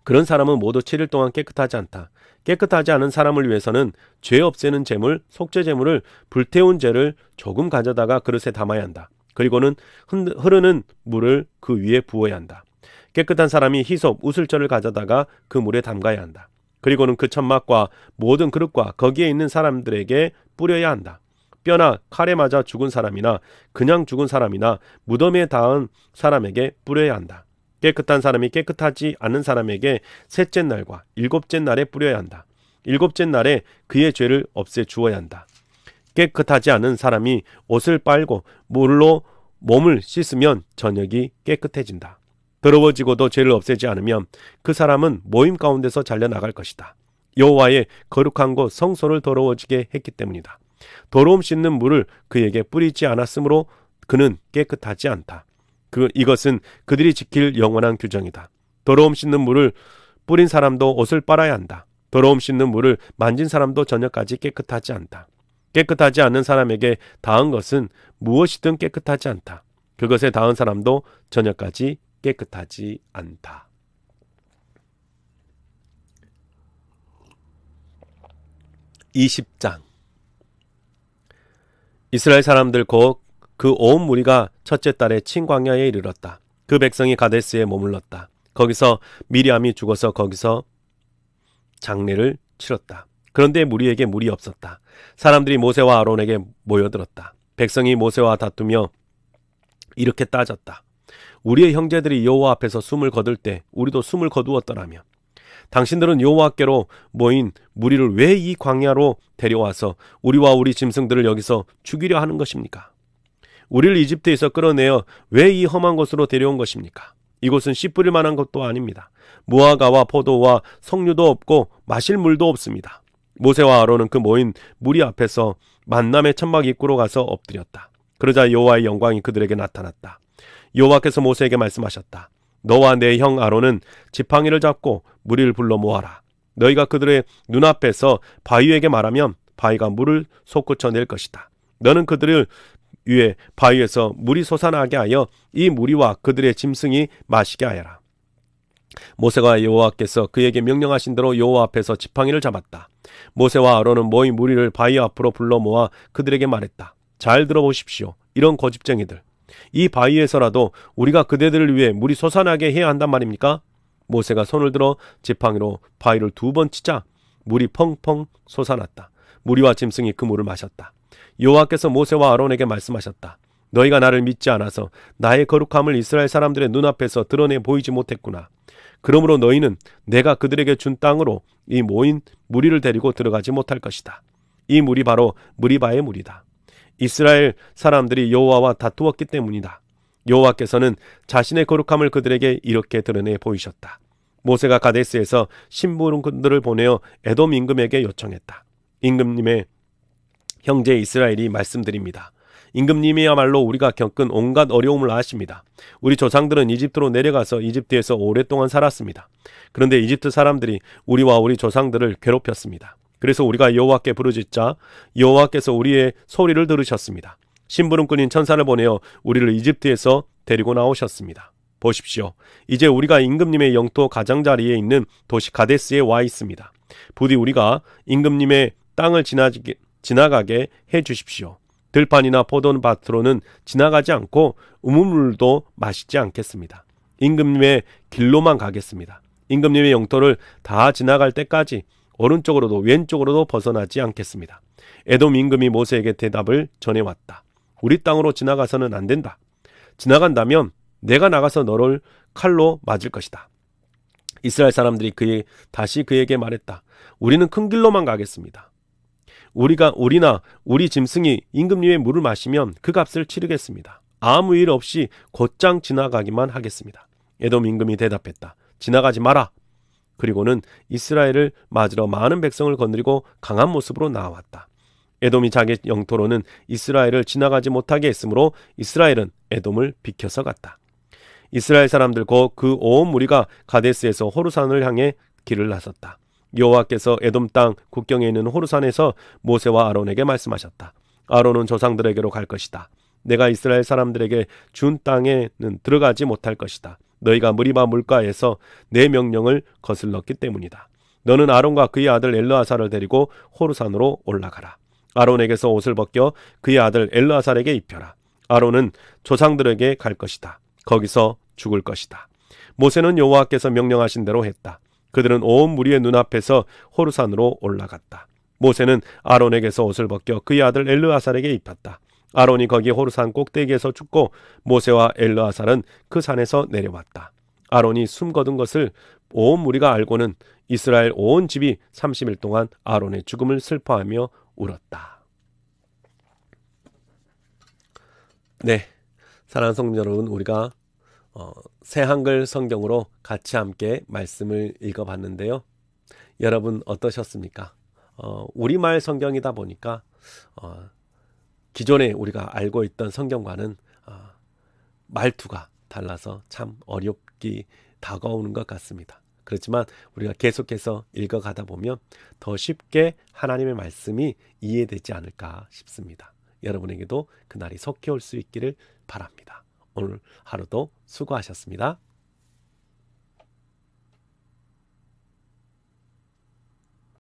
그런 사람은 모두 7일 동안 깨끗하지 않다. 깨끗하지 않은 사람을 위해서는 죄 없애는 제물, 속죄 제물을 불태운 죄를 조금 가져다가 그릇에 담아야 한다. 그리고는 흐르는 물을 그 위에 부어야 한다. 깨끗한 사람이 히솝, 우슬초를 가져다가 그 물에 담가야 한다. 그리고는 그 천막과 모든 그릇과 거기에 있는 사람들에게 뿌려야 한다. 뼈나 칼에 맞아 죽은 사람이나 그냥 죽은 사람이나 무덤에 닿은 사람에게 뿌려야 한다. 깨끗한 사람이 깨끗하지 않은 사람에게 셋째 날과 일곱째 날에 뿌려야 한다. 일곱째 날에 그의 죄를 없애 주어야 한다. 깨끗하지 않은 사람이 옷을 빨고 물로 몸을 씻으면 저녁이 깨끗해진다. 더러워지고도 죄를 없애지 않으면 그 사람은 모임 가운데서 잘려나갈 것이다. 여호와의 거룩한 곳 성소를 더러워지게 했기 때문이다. 더러움 씻는 물을 그에게 뿌리지 않았으므로 그는 깨끗하지 않다. 이것은 그들이 지킬 영원한 규정이다. 더러움 씻는 물을 뿌린 사람도 옷을 빨아야 한다. 더러움 씻는 물을 만진 사람도 저녁까지 깨끗하지 않다. 깨끗하지 않는 사람에게 닿은 것은 무엇이든 깨끗하지 않다. 그것에 닿은 사람도 저녁까지 깨끗하지 않다. (20장) 이스라엘 사람들 곧 그 온 무리가 첫째 달에 친광야에 이르렀다. 그 백성이 가데스에 머물렀다. 거기서 미리암이 죽어서 거기서 장례를 치렀다. 그런데 무리에게 물이 없었다. 사람들이 모세와 아론에게 모여들었다. 백성이 모세와 다투며 이렇게 따졌다. 우리의 형제들이 여호와 앞에서 숨을 거둘 때 우리도 숨을 거두었더라며. 당신들은 여호와께로 모인 무리를 왜 이 광야로 데려와서 우리와 우리 짐승들을 여기서 죽이려 하는 것입니까? 우리를 이집트에서 끌어내어 왜 이 험한 곳으로 데려온 것입니까? 이곳은 씨 뿌릴 만한 것도 아닙니다. 무화과와 포도와 석류도 없고 마실 물도 없습니다. 모세와 아론은 그 모인 무리 앞에서 만남의 천막 입구로 가서 엎드렸다. 그러자 여호와의 영광이 그들에게 나타났다. 여호와께서 모세에게 말씀하셨다. 너와 내 형 아론은 지팡이를 잡고 무리를 불러 모아라. 너희가 그들의 눈앞에서 바위에게 말하면 바위가 물을 솟구쳐 낼 것이다. 너는 그들을 위에 바위에서 물이 솟아나게 하여 이 무리와 그들의 짐승이 마시게 하여라. 모세가 여호와께서 그에게 명령하신 대로 여호와 앞에서 지팡이를 잡았다. 모세와 아론은 모인 무리를 바위 앞으로 불러 모아 그들에게 말했다. 잘 들어보십시오. 이런 고집쟁이들. 이 바위에서라도 우리가 그대들을 위해 물이 솟아나게 해야 한단 말입니까? 모세가 손을 들어 지팡이로 바위를 2번 치자 물이 펑펑 솟아났다. 무리와 짐승이 그 물을 마셨다. 여호와께서 모세와 아론에게 말씀하셨다. 너희가 나를 믿지 않아서 나의 거룩함을 이스라엘 사람들의 눈앞에서 드러내 보이지 못했구나. 그러므로 너희는 내가 그들에게 준 땅으로 이 모인 무리를 데리고 들어가지 못할 것이다. 이 물이 바로 무리바의 물이다. 이스라엘 사람들이 여호와와 다투었기 때문이다. 여호와께서는 자신의 거룩함을 그들에게 이렇게 드러내 보이셨다. 모세가 가데스에서 심부름꾼들을 보내어 에돔 임금에게 요청했다. 임금님의 형제 이스라엘이 말씀드립니다. 임금님이야말로 우리가 겪은 온갖 어려움을 아십니다. 우리 조상들은 이집트로 내려가서 이집트에서 오랫동안 살았습니다. 그런데 이집트 사람들이 우리와 우리 조상들을 괴롭혔습니다. 그래서 우리가 여호와께 부르짖자 여호와께서 우리의 소리를 들으셨습니다. 심부름꾼인 천사를 보내어 우리를 이집트에서 데리고 나오셨습니다. 보십시오. 이제 우리가 임금님의 영토 가장자리에 있는 도시 가데스에 와 있습니다. 부디 우리가 임금님의 땅을 지나가게 해 주십시오. 들판이나 포도밭으로는 지나가지 않고 우물물도 마시지 않겠습니다. 임금님의 길로만 가겠습니다. 임금님의 영토를 다 지나갈 때까지 오른쪽으로도 왼쪽으로도 벗어나지 않겠습니다. 에돔 임금이 모세에게 대답을 전해왔다. 우리 땅으로 지나가서는 안 된다. 지나간다면 내가 나가서 너를 칼로 맞을 것이다. 이스라엘 사람들이 다시 그에게 말했다. 우리는 큰 길로만 가겠습니다. 우리나 우리 짐승이 임금님의 물을 마시면 그 값을 치르겠습니다. 아무 일 없이 곧장 지나가기만 하겠습니다. 에돔 임금이 대답했다. 지나가지 마라. 그리고는 이스라엘을 맞으러 많은 백성을 거느리고 강한 모습으로 나왔다. 에돔이 자기 영토로는 이스라엘을 지나가지 못하게 했으므로 이스라엘은 에돔을 비켜서 갔다. 이스라엘 사람들 곧 그 온 무리가 가데스에서 호르산을 향해 길을 나섰다. 여호와께서 에돔 땅 국경에 있는 호르산에서 모세와 아론에게 말씀하셨다. 아론은 조상들에게로 갈 것이다. 내가 이스라엘 사람들에게 준 땅에는 들어가지 못할 것이다. 너희가 무리바 물가에서 내 명령을 거슬렀기 때문이다. 너는 아론과 그의 아들 엘르아살을 데리고 호르산으로 올라가라. 아론에게서 옷을 벗겨 그의 아들 엘르아살에게 입혀라. 아론은 조상들에게 갈 것이다. 거기서 죽을 것이다. 모세는 여호와께서 명령하신 대로 했다. 그들은 온 무리의 눈앞에서 호르산으로 올라갔다. 모세는 아론에게서 옷을 벗겨 그의 아들 엘르아살에게 입혔다. 아론이 거기 호르산 꼭대기에서 죽고 모세와 엘르아살은 그 산에서 내려왔다. 아론이 숨 거둔 것을 온 무리가 알고는 이스라엘 온 집이 30일 동안 아론의 죽음을 슬퍼하며 울었다. 네, 사랑하는 성도 여러분, 우리가 새 한글 성경으로 같이 함께 말씀을 읽어봤는데요. 여러분 어떠셨습니까? 우리말 성경이다 보니까 기존에 우리가 알고 있던 성경과는 말투가 달라서 참 어렵게 다가오는 것 같습니다. 그렇지만 우리가 계속해서 읽어가다 보면 더 쉽게 하나님의 말씀이 이해되지 않을까 싶습니다. 여러분에게도 그날이 속히 올 수 있기를 바랍니다. 오늘 하루도 수고하셨습니다.